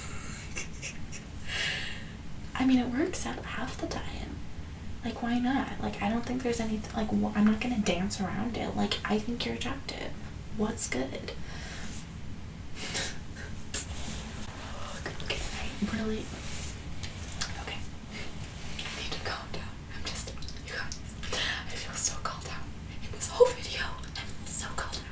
I mean, it works out half the time. Like, why not? Like, I don't think there's anything, like, I'm not gonna dance around it. Like, I think you're attractive. What's good? Okay, I really, okay. I need to calm down. You guys, I feel so called out in this whole video. I feel so called out.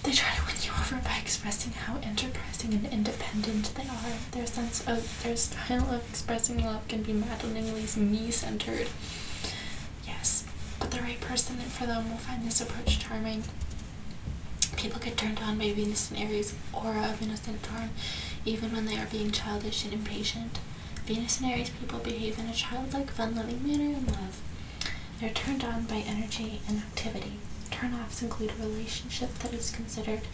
They try to win you over by expressing how enterprising and independent they are. Their style of expressing love can be maddeningly me-centered. Yes, but the right person for them will find this approach charming. People get turned on by Venus and Aries' aura of innocent charm, even when they are being childish and impatient. Venus and Aries people behave in a childlike, fun-loving manner in love. They're turned on by energy and activity. Turn-offs include a relationship that is considered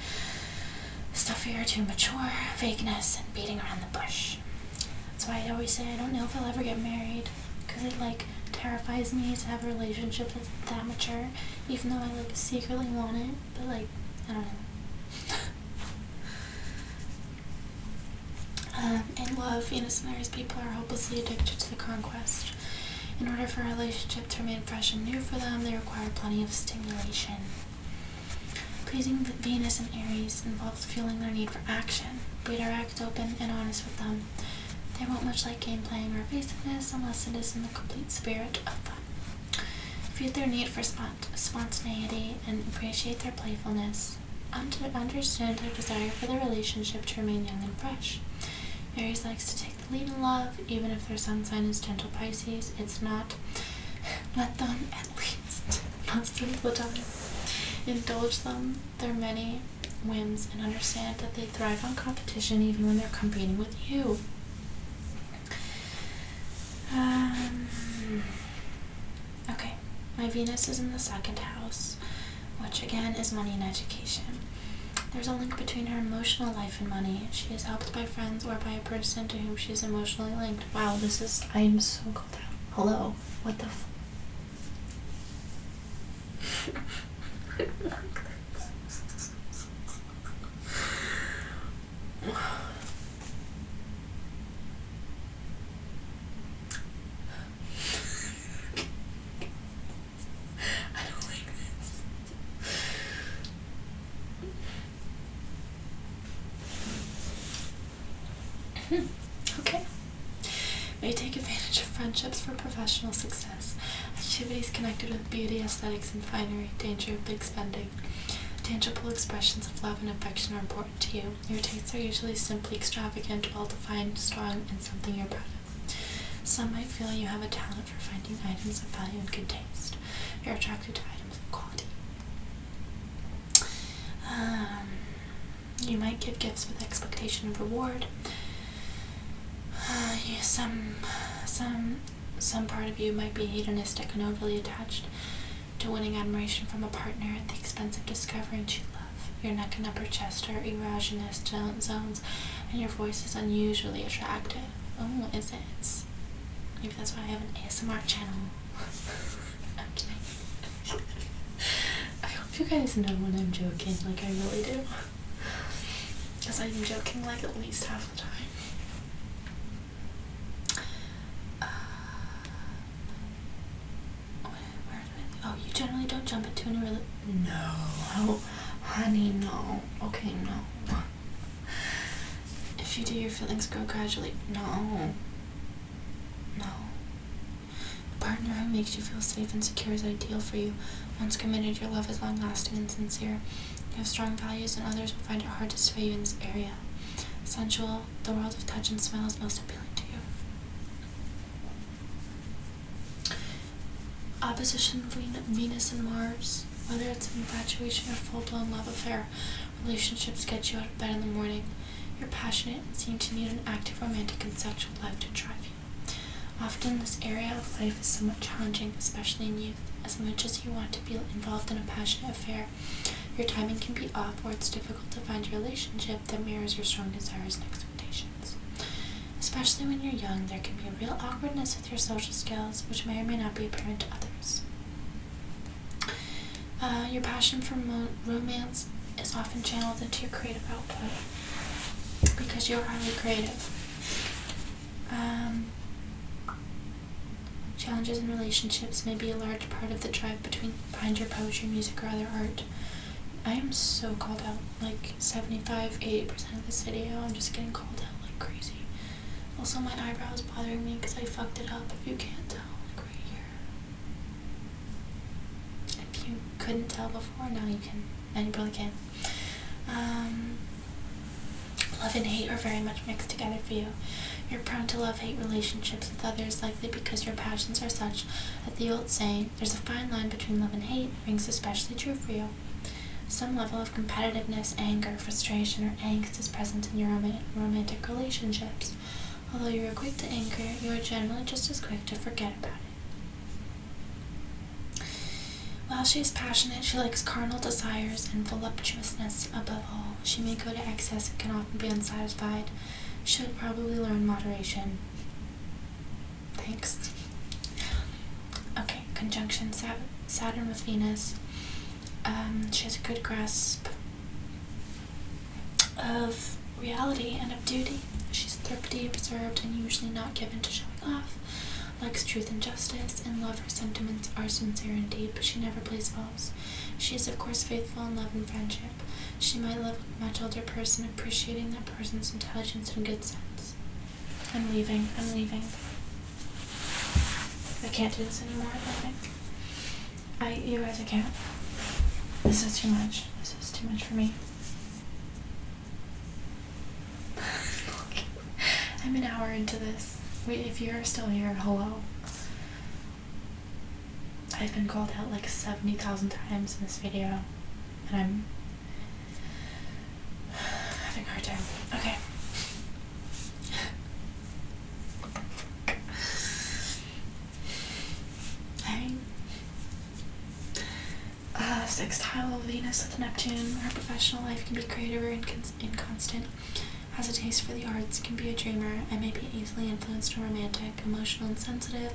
stuffy or too mature, vagueness, and beating around the bush. That's why I always say I don't know if I'll ever get married, because it like terrifies me to have a relationship that's that mature, even though I like secretly want it, but like, I don't know. In love, Venus and Aries people are hopelessly addicted to the conquest. In order for a relationship to remain fresh and new for them, they require plenty of stimulation. Pleasing Venus and Aries involves feeling their need for action. Be direct, open, and honest with them. They won't much like game playing or evasiveness unless it is in the complete spirit of fun. Feed their need for spontaneity and appreciate their playfulness. Understand their desire for the relationship to remain young and fresh. Aries likes to take the lead in love, even if their sun sign is gentle Pisces. It's not. Let them, at least, most of the time, indulge them their many whims and understand that they thrive on competition even when they're competing with you. Okay, my Venus is in the 2nd house, which again is money and education. There's a link between her emotional life and money. She is helped by friends or by a person to whom she is emotionally linked. Wow, I'm so called out. Hello, what the Okay. May take advantage of friendships for professional success. Activities connected with beauty, aesthetics, and finery. Danger of big spending. Tangible expressions of love and affection are important to you. Your tastes are usually simply extravagant, well-defined, strong, and something you're proud of. Some might feel you have a talent for finding items of value and good taste. You're attracted to items of quality. You might give gifts with expectation of reward. Some part of you might be hedonistic and overly attached to winning admiration from a partner at the expense of discovering true love. Your neck and upper chest are erogenous zones, and your voice is unusually attractive. Oh, is it? Maybe that's why I have an ASMR channel. I'm kidding. I hope you guys know when I'm joking, like I really do. Because I'm joking like at least half the time. You generally don't jump into any No. Oh, honey, no. Okay, no. If you do, your feelings grow gradually. No. A partner who makes you feel safe and secure is ideal for you. Once committed, your love is long-lasting and sincere. You have strong values, and others will find it hard to sway you in this area. Sensual, the world of touch and smell is most appealing to you. Opposition Venus and Mars. Whether it's an infatuation or full-blown love affair, relationships get you out of bed in the morning. You're passionate and seem to need an active romantic and sexual life to drive you. Often this area of life is somewhat challenging, especially in youth. As much as you want to be involved in a passionate affair, your timing can be off, or it's difficult to find a relationship that mirrors your strong desires and expectations. Especially when you're young, there can be a real awkwardness with your social skills, which may or may not be apparent to others. Your passion for romance is often channeled into your creative output because you're highly creative. Challenges in relationships may be a large part of the drive behind your poetry, music, or other art. I am so called out, like 75-80% of this video. I'm just getting called out like crazy. Also, my eyebrow is bothering me because I fucked it up, if you can't tell, like right here. If you couldn't tell before, now you can. Now you probably can. Love and hate are very much mixed together for you. You're prone to love-hate relationships with others, likely because your passions are such that the old saying, there's a fine line between love and hate, rings especially true for you. Some level of competitiveness, anger, frustration, or angst is present in your romantic relationships. Although you are quick to anger, you are generally just as quick to forget about it. While she is passionate, she likes carnal desires and voluptuousness above all. She may go to excess and can often be unsatisfied. She would probably learn moderation. Thanks. Okay, conjunction Saturn with Venus. She has a good grasp of reality and of duty. She's thrifty, reserved, and usually not given to showing off. likes truth and justice. In love, her sentiments are sincere and deep, but she never plays false. She is, of course, faithful in love and friendship. She might love a much older person, appreciating that person's intelligence and good sense. I'm leaving. I can't do this anymore, I think. You guys, I can't. This is too much. This is too much for me. I'm an hour into this. Wait, if you're still here, hello. I've been called out like 70,000 times in this video, and I'm having a hard time. Okay. 6-tile Venus with Neptune. Her professional life can be creative or inconstant. Has a taste for the arts, can be a dreamer, and may be easily influenced or romantic, emotional and sensitive.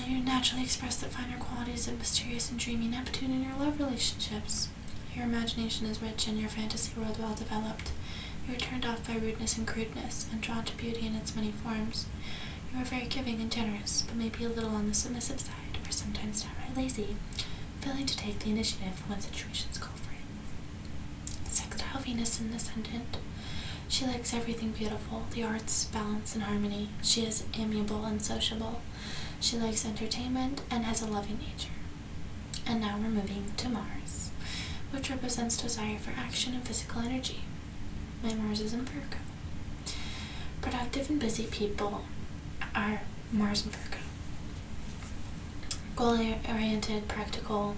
You naturally express the finer qualities of mysterious and dreamy Neptune in your love relationships. Your imagination is rich and your fantasy world well developed. You are turned off by rudeness and crudeness, and drawn to beauty in its many forms. You are very giving and generous, but may be a little on the submissive side, or sometimes downright lazy, failing to take the initiative when situations call for it. Sextile Venus in the Ascendant. She likes everything beautiful, the arts, balance, and harmony. She is amiable and sociable. She likes entertainment and has a loving nature. And now we're moving to Mars, which represents desire for action and physical energy. My Mars is in Virgo. Productive and busy people are Mars and Virgo. Goal-oriented, practical,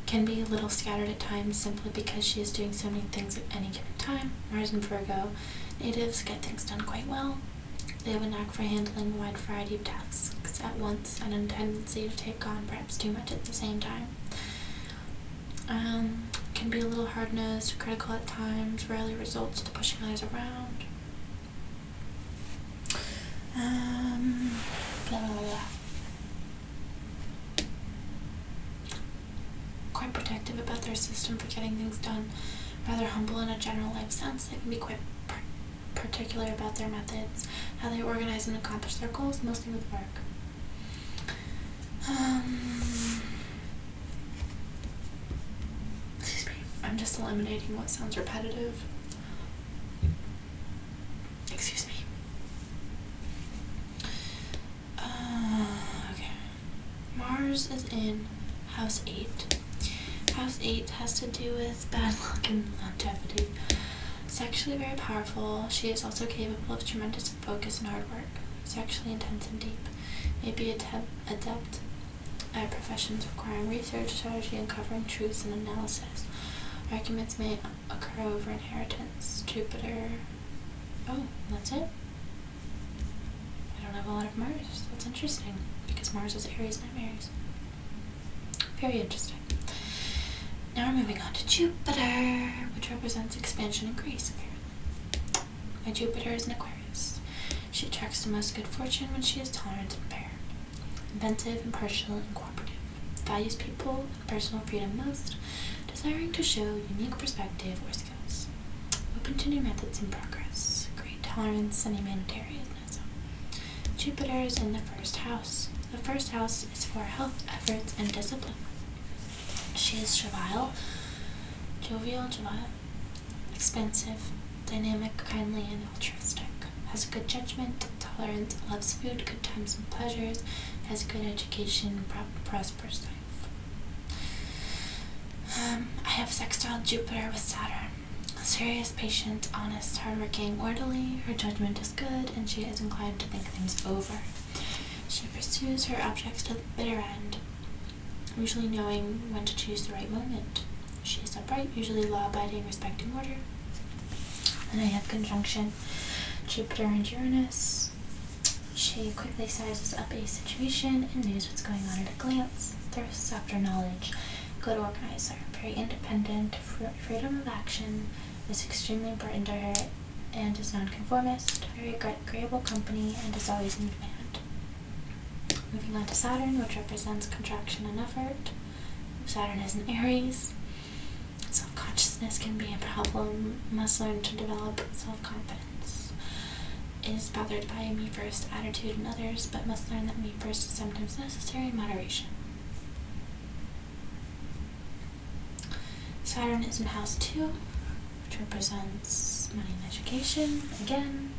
can be a little scattered at times simply because she is doing so many things at any given time. Mars and Virgo natives get things done quite well. They have a knack for handling a wide variety of tasks at once and a tendency to take on perhaps too much at the same time. Can be a little hard-nosed, critical at times, rarely results to pushing others around. Blah, blah, blah. Quite protective about their system for getting things done. Rather humble in a general life sense, they can be quite particular about their methods, how they organize and accomplish their goals, mostly with work. Excuse me. I'm just eliminating what sounds repetitive. Excuse me. Okay. Mars is in House 8. House 8 has to do with bad luck and longevity. Sexually very powerful, she is also capable of tremendous focus and hard work. Sexually intense and deep. May be adept at professions requiring research, strategy, uncovering truths and analysis. Arguments may occur over inheritance. Jupiter. Oh, that's it? I don't have a lot of Mars. That's interesting, because Mars is Aries and I'm Aries. Very interesting. Now we're moving on to Jupiter, which represents expansion and grace, apparently. My Jupiter is in Aquarius. She attracts the most good fortune when she is tolerant and fair. Inventive, impartial, and cooperative. Values people and personal freedom most, desiring to show unique perspective or skills. Open to new methods and progress. Great tolerance and humanitarianism. Jupiter is in the first house. The first house is for health, efforts, and discipline. She is jovial, expansive, dynamic, kindly, and altruistic. Has good judgment, tolerance, loves food, good times and pleasures, has good education, prosperous life. I have sextile Jupiter with Saturn. Serious, patient, honest, hardworking, orderly. Her judgment is good, and she is inclined to think things over. She pursues her objects to the bitter end, usually knowing when to choose the right moment. She is upright, usually law-abiding, respecting order. And I have conjunction Jupiter and Uranus. She quickly sizes up a situation and knows what's going on at a glance. Thirsts after knowledge. Good organizer. Very independent. Freedom of action is extremely important to her and is nonconformist. Very agreeable company and is always in demand. Moving on to Saturn, which represents contraction and effort. Saturn is in Aries. Self-consciousness can be a problem. Must learn to develop self-confidence. is bothered by a me-first attitude in others, but must learn that me-first is sometimes necessary in moderation. Saturn is in house 2, which represents money and education. Again,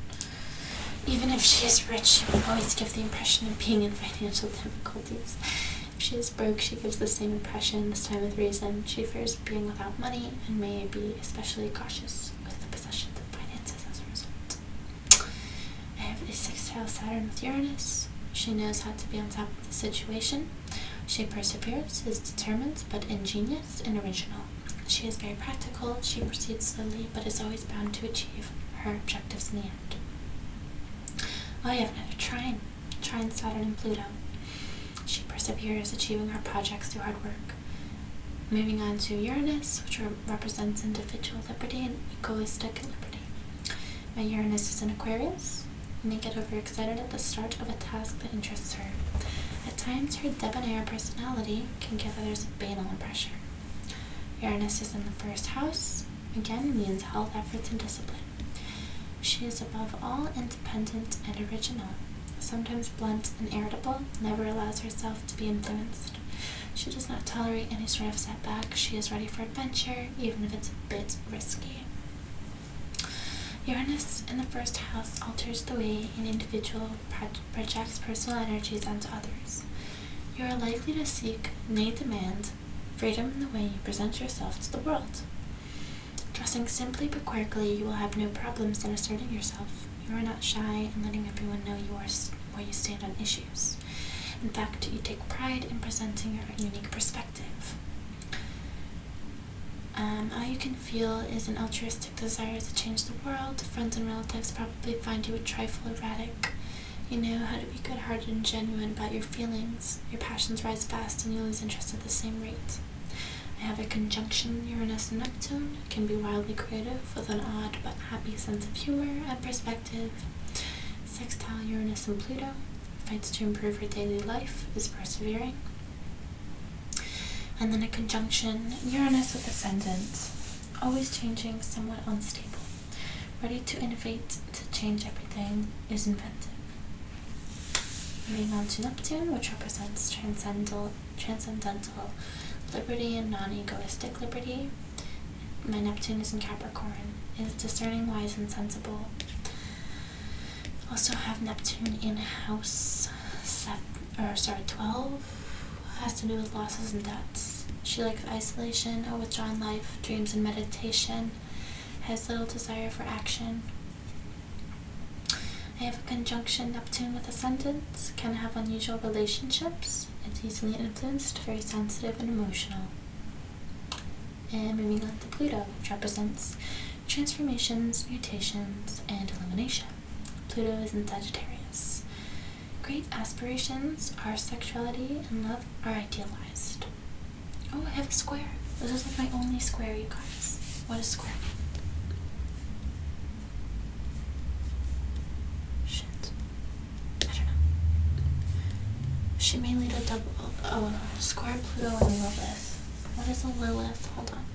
even if she is rich, she will always give the impression of being in financial difficulties. If she is broke, she gives the same impression, this time with reason. She fears being without money and may be especially cautious with the possession of finances as a result. I have a sextile Saturn with Uranus. She knows how to be on top of the situation. She perseveres, is determined, but ingenious and original. She is very practical. She proceeds slowly, but is always bound to achieve her objectives in the end. I have another trine Saturn and Pluto. She perseveres, achieving her projects through hard work. Moving on to Uranus, which represents individual liberty and egoistic liberty. My Uranus is in Aquarius, and may get overexcited at the start of a task that interests her. At times, her debonair personality can give others a banal impression. Uranus is in the first house, again means health, efforts, and discipline. She is above all independent and original, sometimes blunt and irritable, never allows herself to be influenced. She does not tolerate any sort of setback. She is ready for adventure, even if it's a bit risky. Uranus in the first house alters the way an individual projects personal energies onto others. You are likely to seek, nay demand, freedom in the way you present yourself to the world. Dressing simply but quirkily, you will have no problems in asserting yourself. You are not shy in letting everyone know where you stand on issues. In fact, you take pride in presenting your unique perspective. All you can feel is an altruistic desire to change the world. Friends and relatives probably find you a trifle erratic. You know how to be good-hearted and genuine about your feelings. Your passions rise fast and you lose interest at the same rate. I have a conjunction Uranus and Neptune. It can be wildly creative with an odd but happy sense of humor and perspective. Sextile Uranus and Pluto. Fights to improve her daily life, is persevering. And then a conjunction Uranus with Ascendant. Always changing, somewhat unstable. Ready to innovate, to change everything, is inventive. Moving on to Neptune, which represents transcendental liberty and non-egoistic liberty. My Neptune is in Capricorn. It is discerning, wise, and sensible. Also have Neptune in house 12. Has to do with losses and debts. She likes isolation, a withdrawn life, dreams and meditation. Has little desire for action. I have a conjunction Neptune with Ascendant. Can have unusual relationships. It's easily influenced, very sensitive and emotional. And moving on to Pluto, which represents transformations, mutations, and elimination. Pluto is in Sagittarius. Great aspirations, our sexuality and love are idealized. Oh, I have a square. This is like my only square, you guys. What is square? She may lead a square Pluto and Lilith. What is a Lilith? Hold on.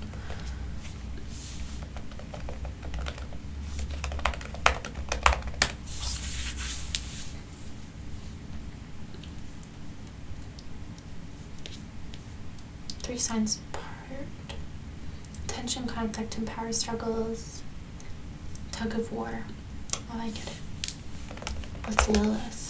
Three signs apart. Tension, conflict, and power struggles. Tug of war. Oh, I get it. What's Lilith?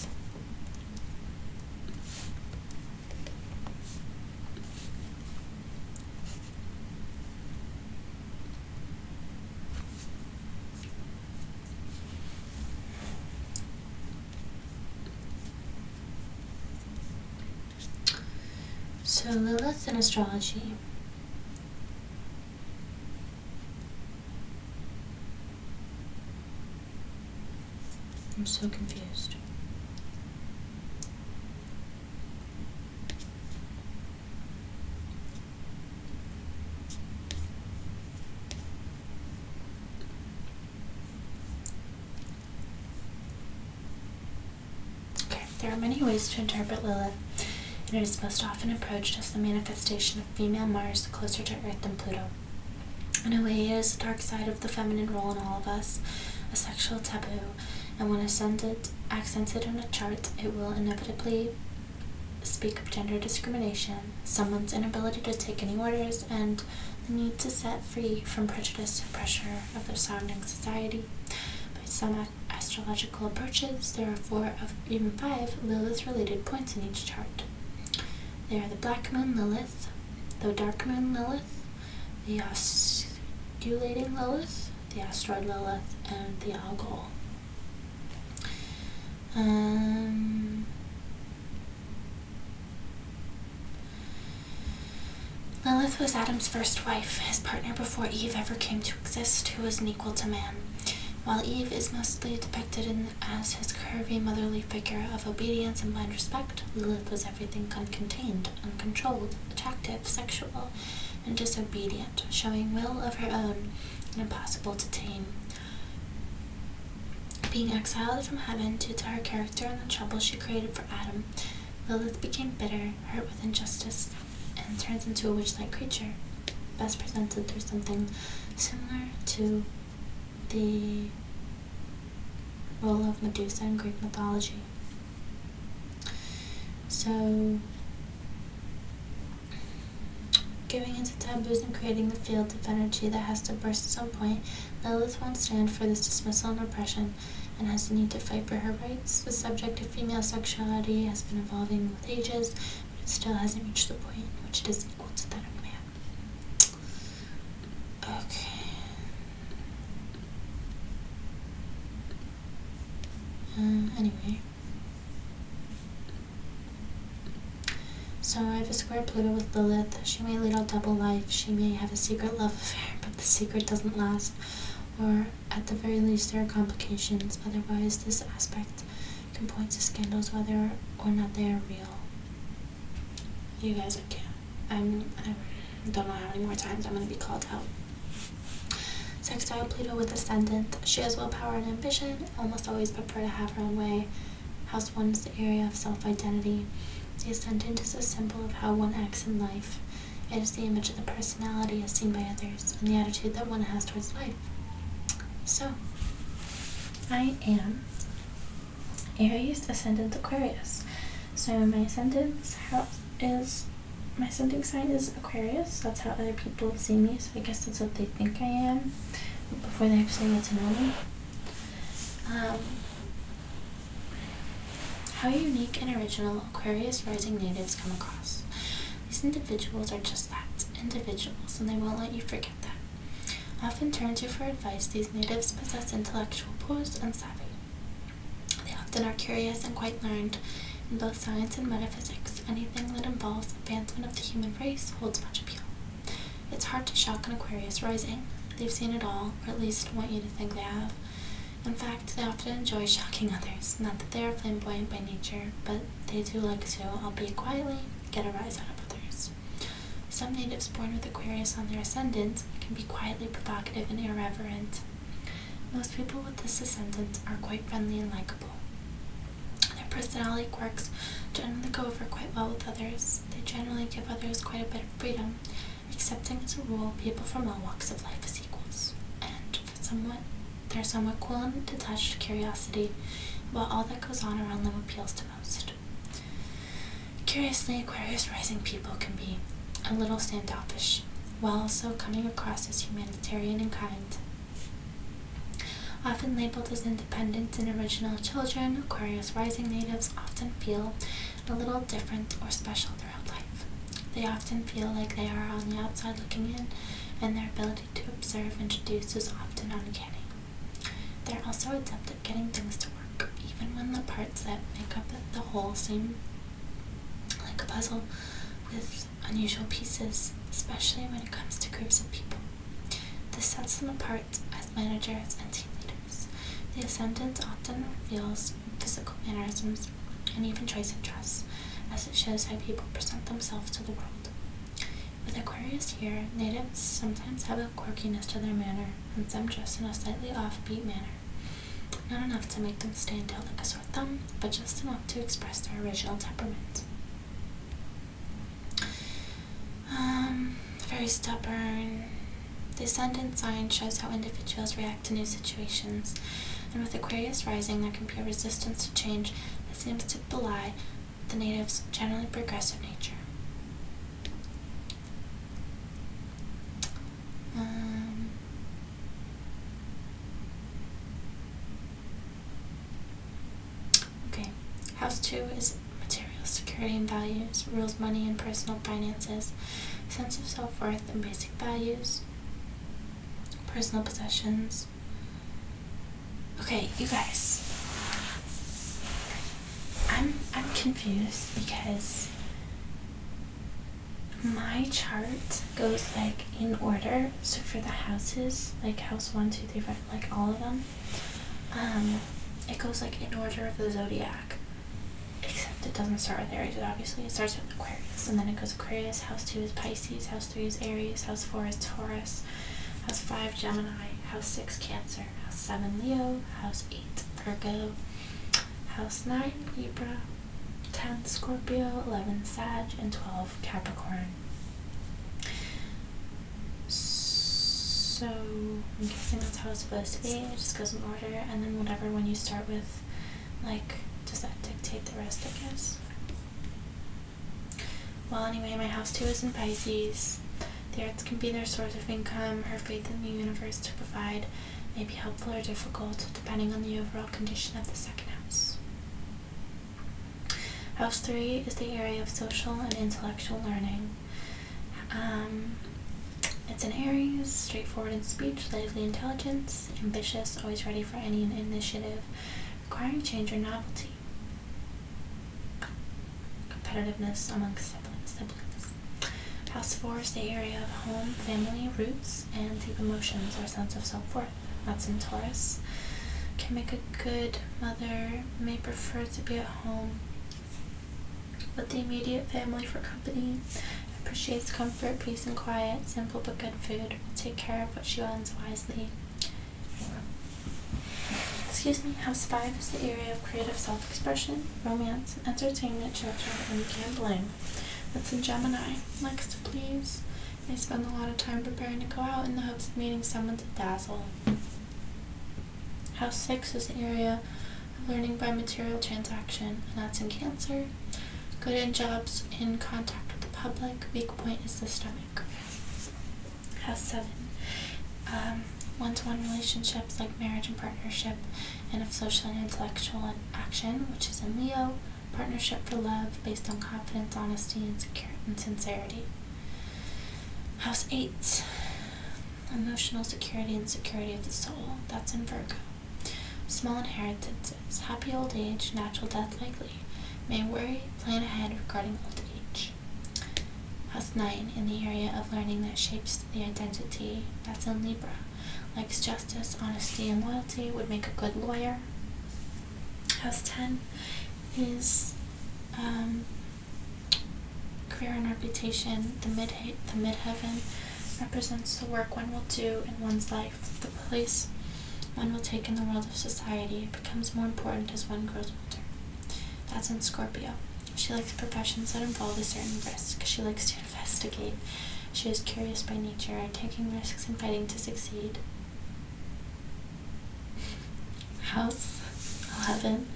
So Lilith in astrology. I'm so confused. Okay, there are many ways to interpret Lilith. And it is most often approached as the manifestation of female Mars closer to Earth than Pluto. In a way, it is the dark side of the feminine role in all of us, a sexual taboo, and when accented in a chart, it will inevitably speak of gender discrimination, someone's inability to take any orders, and the need to set free from prejudice and pressure of the surrounding society. By some astrological approaches, there are 4 of even 5 Lilith-related points in each chart. They are the Black Moon Lilith, the Dark Moon Lilith, the Osculating Lilith, the Asteroid Lilith, and the Algol. Lilith was Adam's first wife, his partner before Eve ever came to exist, who was an equal to man. While Eve is mostly depicted as his curvy motherly figure of obedience and blind respect, Lilith was everything uncontained, uncontrolled, attractive, sexual, and disobedient, showing will of her own and impossible to tame. Being exiled from heaven due to her character and the trouble she created for Adam, Lilith became bitter, hurt with injustice, and turns into a witch-like creature, best presented through something similar to the role of Medusa in Greek mythology. So, giving into taboos and creating the field of energy that has to burst at some point, Lilith won't stand for this dismissal and oppression, and has the need to fight for her rights. The subject of female sexuality has been evolving with ages, but it still hasn't reached the point in which it is equal to that of man. Okay. Anyway. So I have a square Pluto with Lilith. She may lead a double life. She may have a secret love affair, but the secret doesn't last. Or, at the very least, there are complications. Otherwise, this aspect can point to scandals whether or not they are real. You guys, I can't. I don't know how many more times I'm going to be called out. Sextile Pluto with Ascendant. She has willpower and ambition, almost always prefer to have her own way. House 1 is the area of self-identity. The Ascendant is a symbol of how one acts in life. It is the image of the personality as seen by others, and the attitude that one has towards life. So, I am Aries Ascendant Aquarius. So my ascending sign is Aquarius. That's how other people see me, so I guess that's what they think I am before they actually get to know me. How unique and original Aquarius rising natives come across. These individuals are just that, individuals, and they won't let you forget that. Often turn to for advice, these natives possess intellectual pose and savvy. They often are curious and quite learned in both science and metaphysics. Anything that involves advancement of the human race holds much appeal. It's hard to shock an Aquarius rising. They've seen it all, or at least want you to think they have. In fact, they often enjoy shocking others. Not that they are flamboyant by nature, but they do like to, albeit quietly, get a rise out of others. Some natives born with Aquarius on their ascendant can be quietly provocative and irreverent. Most people with this ascendant are quite friendly and likable. Their personality quirks generally go over quite well with others. They generally give others quite a bit of freedom, accepting as a rule people from all walks of life as equals, and their somewhat cool and detached curiosity about all that goes on around them appeals to most. Curiously, Aquarius rising people can be a little standoffish, while also coming across as humanitarian and kind. Often labeled as independent and original children, Aquarius rising natives often feel a little different or special throughout life. They often feel like they are on the outside looking in, and their ability to observe and deduce is often uncanny. They're also adept at getting things to work, even when the parts that make up the whole seem like a puzzle with unusual pieces, especially when it comes to groups of people. This sets them apart as managers and team leaders. The ascendant often reveals physical mannerisms and even choice in dress, as it shows how people present themselves to the world. With Aquarius here, natives sometimes have a quirkiness to their manner, and some dress in a slightly offbeat manner. Not enough to make them stand out like a sore thumb, but just enough to express their original temperament. Very stubborn, The ascendant sign shows how individuals react to new situations, and with Aquarius rising, there can be a resistance to change that seems to belie the native's generally progressive nature. Okay, House 2 is material security and values, rules money and personal finances, sense of self-worth and basic values, personal possessions. Okay, you guys, I'm confused because my chart goes like in order. So for the houses, like house 1, 2, 3, 5, like all of them, it goes like in order of the zodiac. Except it doesn't start with Aries, obviously. It starts with Aquarius, and then it goes Aquarius, House 2 is Pisces, House 3 is Aries, House 4 is Taurus, House 5 Gemini, House 6 Cancer, House 7 Leo, House 8 Virgo, House 9 Libra, 10 Scorpio, 11 Sag, and 12 Capricorn. So I'm guessing that's how it's supposed to be. It just goes in order, and then whatever one you start with, like, does that dictate the rest, I guess? Well, anyway, my house 2 is in Pisces. The arts can be their source of income. Her faith in the universe to provide may be helpful or difficult, depending on the overall condition of the second house. House 3 is the area of social and intellectual learning. It's an Aries, straightforward in speech, lively intelligence, ambitious, always ready for any initiative, requiring change or novelty. Competitiveness amongst siblings. House 4 is the area of home, family, roots, and deep emotions or sense of self-worth. That's in Taurus. Can make a good mother, may prefer to be at home with the immediate family for company, appreciates comfort, peace, and quiet, simple but good food, will take care of what she owns wisely. House 5 is the area of creative self-expression, romance, entertainment, shelter, and gambling. That's in Gemini. Likes to please. May spend a lot of time preparing to go out in the hopes of meeting someone to dazzle. House 6 is the area of learning by material transaction, and that's in Cancer. Good in jobs, in contact with the public. Weak point is the stomach. House 7. One-to-one relationships like marriage and partnership, and of social and intellectual action, which is in Leo. Partnership for love based on confidence, honesty, and sincerity. House 8. Emotional security and security of the soul. That's in Virgo. Small inheritances. Happy old age. Natural death likely. May worry. Plan ahead regarding old age. House 9. In the area of learning that shapes the identity. That's in Libra. Likes justice, honesty, and loyalty. Would make a good lawyer. House 10 is career and reputation. The midheaven represents the work one will do in one's life, the place one will take in the world of society. It becomes more important as one grows older. That's in Scorpio. She likes professions that involve a certain risk. She likes to investigate. She is curious by nature, taking risks and fighting to succeed. House 11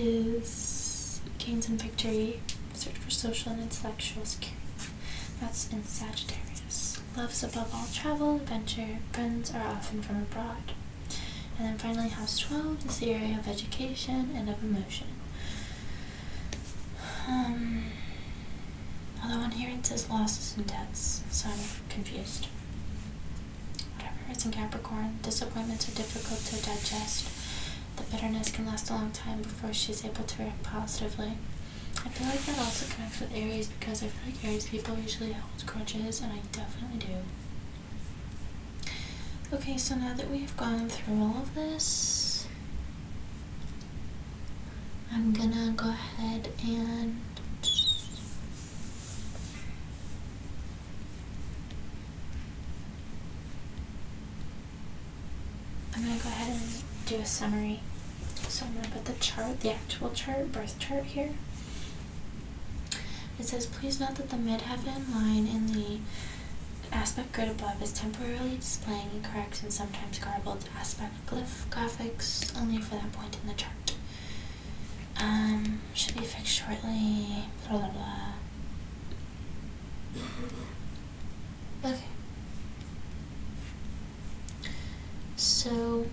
is gains and victory, search for social and intellectual security. That's in Sagittarius. Loves above all travel, adventure, friends are often from abroad. And then finally House 12 is the area of education and of emotion. Although on here it says losses and debts, so I'm confused. Whatever, it's in Capricorn. Disappointments are difficult to digest. The bitterness can last a long time before she's able to react positively. I feel like that also connects with Aries because I feel like Aries people usually hold grudges, and I definitely do. Okay, so now that we've gone through all of this, I'm gonna go ahead and do a summary. So I'm going to put the chart, the actual chart, birth chart here. It says, please note that the midheaven line in the aspect grid above is temporarily displaying incorrect and sometimes garbled aspect glyph graphics only for that point in the chart. Should be fixed shortly, blah blah blah. Okay. So,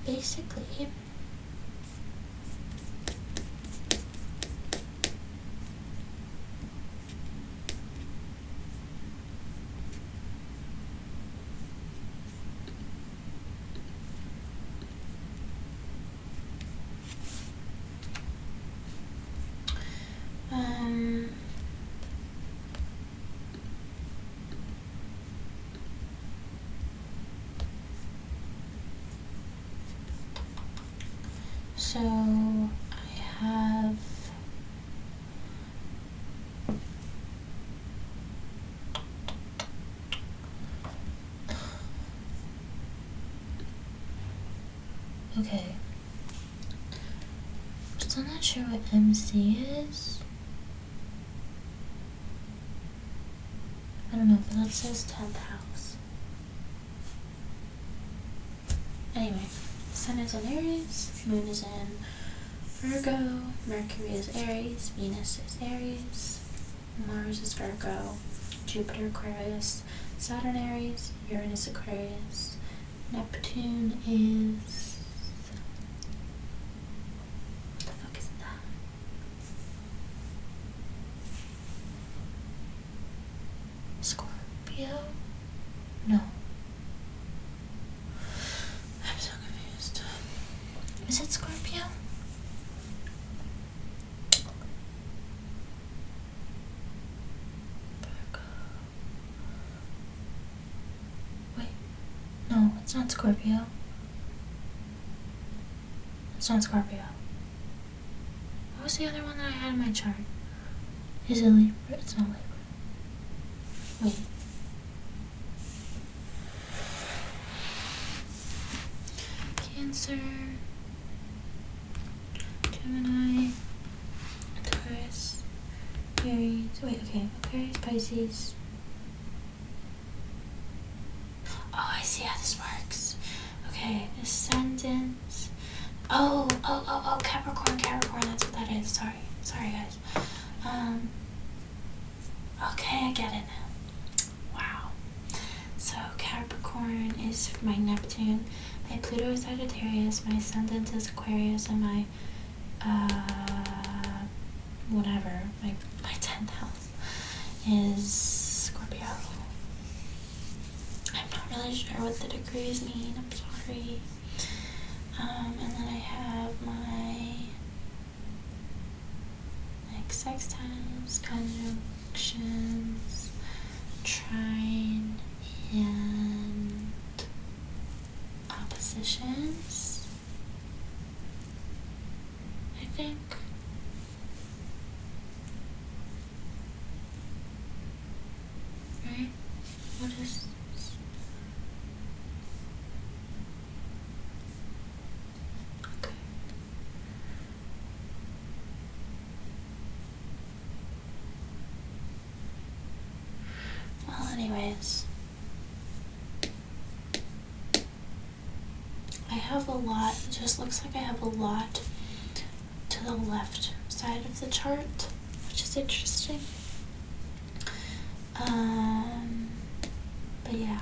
basically, so I have okay. Still not sure what MC is. I don't know, but it says 10th house. Anyway, Sun is in Aries, Moon is in Virgo, Mercury is Aries, Venus is Aries, Mars is Virgo, Jupiter Aquarius, Saturn Aries, Uranus Aquarius, Neptune is... what the fuck is that? Scorpio? No. I'm so confused. Is it Scorpio? Virgo. Wait. No, it's not Scorpio. It's not Scorpio. What was the other one that I had in my chart? Is it Libra? It's not Libra. Wait. Cancer, Gemini, Taurus, Aries. Wait, okay. Aquarius, Pisces. Oh, I see how this works. Okay, Ascendant. Oh, Capricorn, that's what that is. Sorry guys. Okay, I get it now. Wow. So Capricorn is my Neptune, my Pluto is Sagittarius, my Ascendant is Aquarius, and my whatever, my 10th house is Scorpio. I'm not really sure what the degrees mean, I'm sorry. And then I have my sextiles, conjunctions, trine, and oppositions, I think. Right? What is this? Okay. Well, anyways, I have a lot. It just looks like I have a lot to the left side of the chart, which is interesting. But yeah.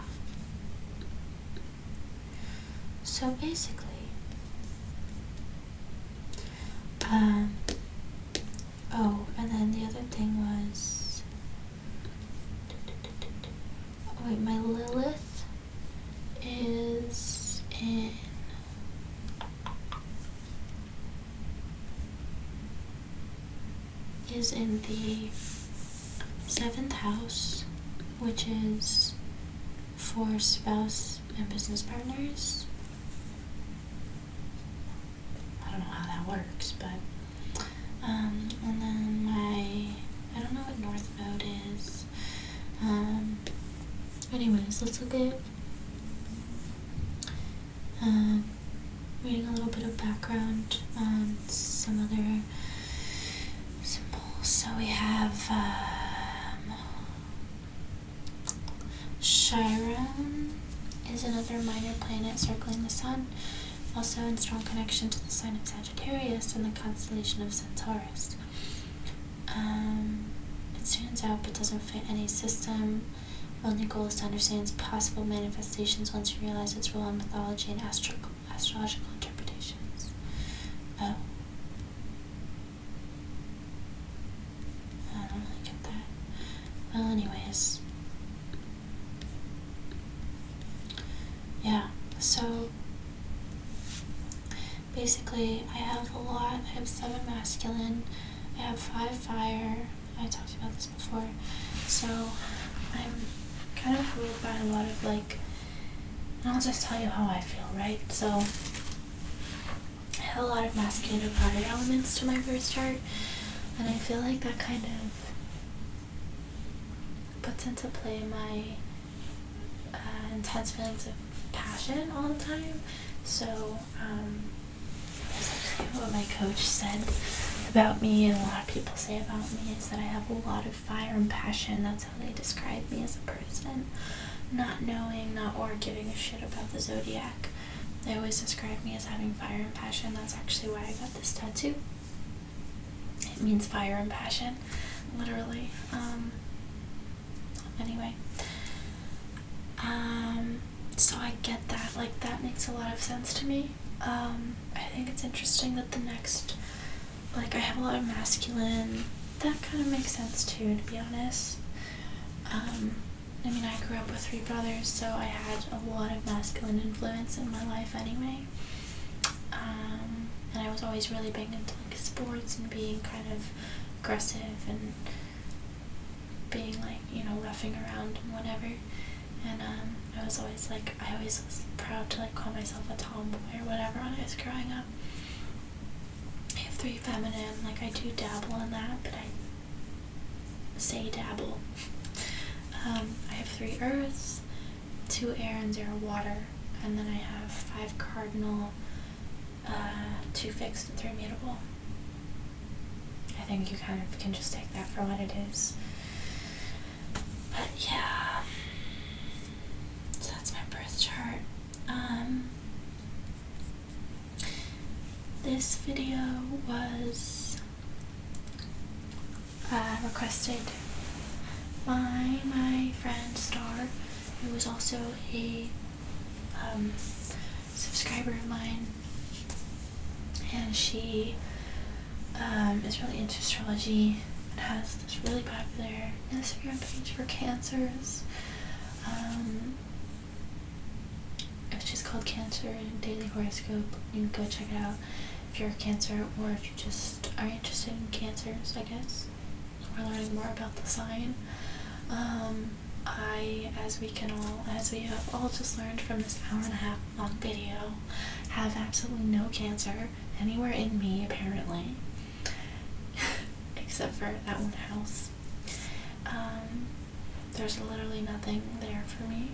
So basically, oh, and then the other thing was, wait, my Lilith is in the 7th house, which is for spouse and business partners. I don't know how that works, but and then I don't know what North Node is. Anyways, this looks good. Reading a little bit of background on some other symbols. So we have Chiron is another minor planet circling the sun, also in strong connection to the sign of Sagittarius and the constellation of Centaurus. It stands out but doesn't fit any system. Only goal is to understand its possible manifestations once you realize its role in mythology and astrological interpretations. Oh. I don't really get that. Well, anyways. Yeah, so basically I have a lot. I have 7 masculine, I have 5 fire. I talked about this before. So I'm kind of ruled by a lot of like, and I'll just tell you how I feel, right? So I have a lot of masculine and fire elements to my birth chart, and I feel like that kind of puts into play my intense feelings of passion all the time. So that's actually what my coach said about me, and a lot of people say about me, is that I have a lot of fire and passion. That's how they describe me as a person. Not knowing, or giving a shit about the zodiac. They always describe me as having fire and passion. That's actually why I got this tattoo. It means fire and passion, literally. Anyway. So I get that. Like, that makes a lot of sense to me. I think it's interesting that the next, like, I have a lot of masculine. That kind of makes sense too, to be honest. I mean, I grew up with 3 brothers, so I had a lot of masculine influence in my life anyway. And I was always really big into like sports and being kind of aggressive and being like, you know, roughing around and whatever. And I was always like, I always was proud to like call myself a tomboy or whatever when I was growing up. I have 3 feminine, like I do dabble in that, but I say dabble. I have 3 earths, 2 air and 0 water, and then I have 5 cardinal, 2 fixed and 3 mutable. I think you kind of can just take that for what it is. But yeah, so that's my birth chart. This video was requested by my friend Star, who was also a subscriber of mine, and she is really into astrology and has this really popular Instagram page for cancers. It's just called Cancer Daily Horoscope. You can go check it out if you're a Cancer, or if you just are interested in cancers, I guess, or learning more about the sign. As we have all just learned from this 1.5-hour long video, have absolutely no cancer anywhere in me, apparently, except for that one house. There's literally nothing there for me,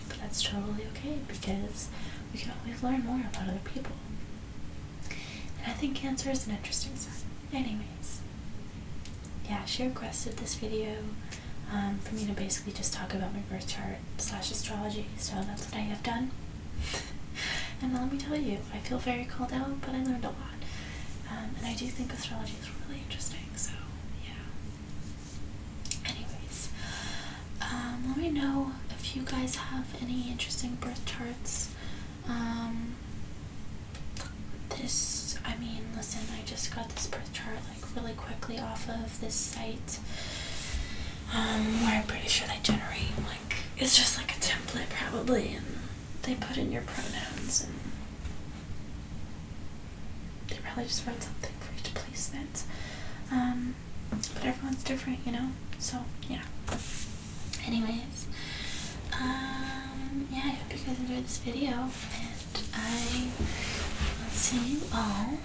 but that's totally okay, because we can always learn more about other people. And I think Cancer is an interesting sign. Anyways, yeah, she requested this video for me to basically just talk about my birth chart / astrology, so that's what I have done. And let me tell you, I feel very called out, but I learned a lot. And I do think astrology is really interesting, so yeah. Anyways, let me know if you guys have any interesting birth charts. Listen, I just got this birth chart like really quickly off of this site, where I'm pretty sure they generate, like, it's just like a template probably, and they put in your pronouns, and they probably just wrote something for each placement. But everyone's different, you know, so yeah. Anyways, yeah, I hope you guys enjoyed this video, and I will see you all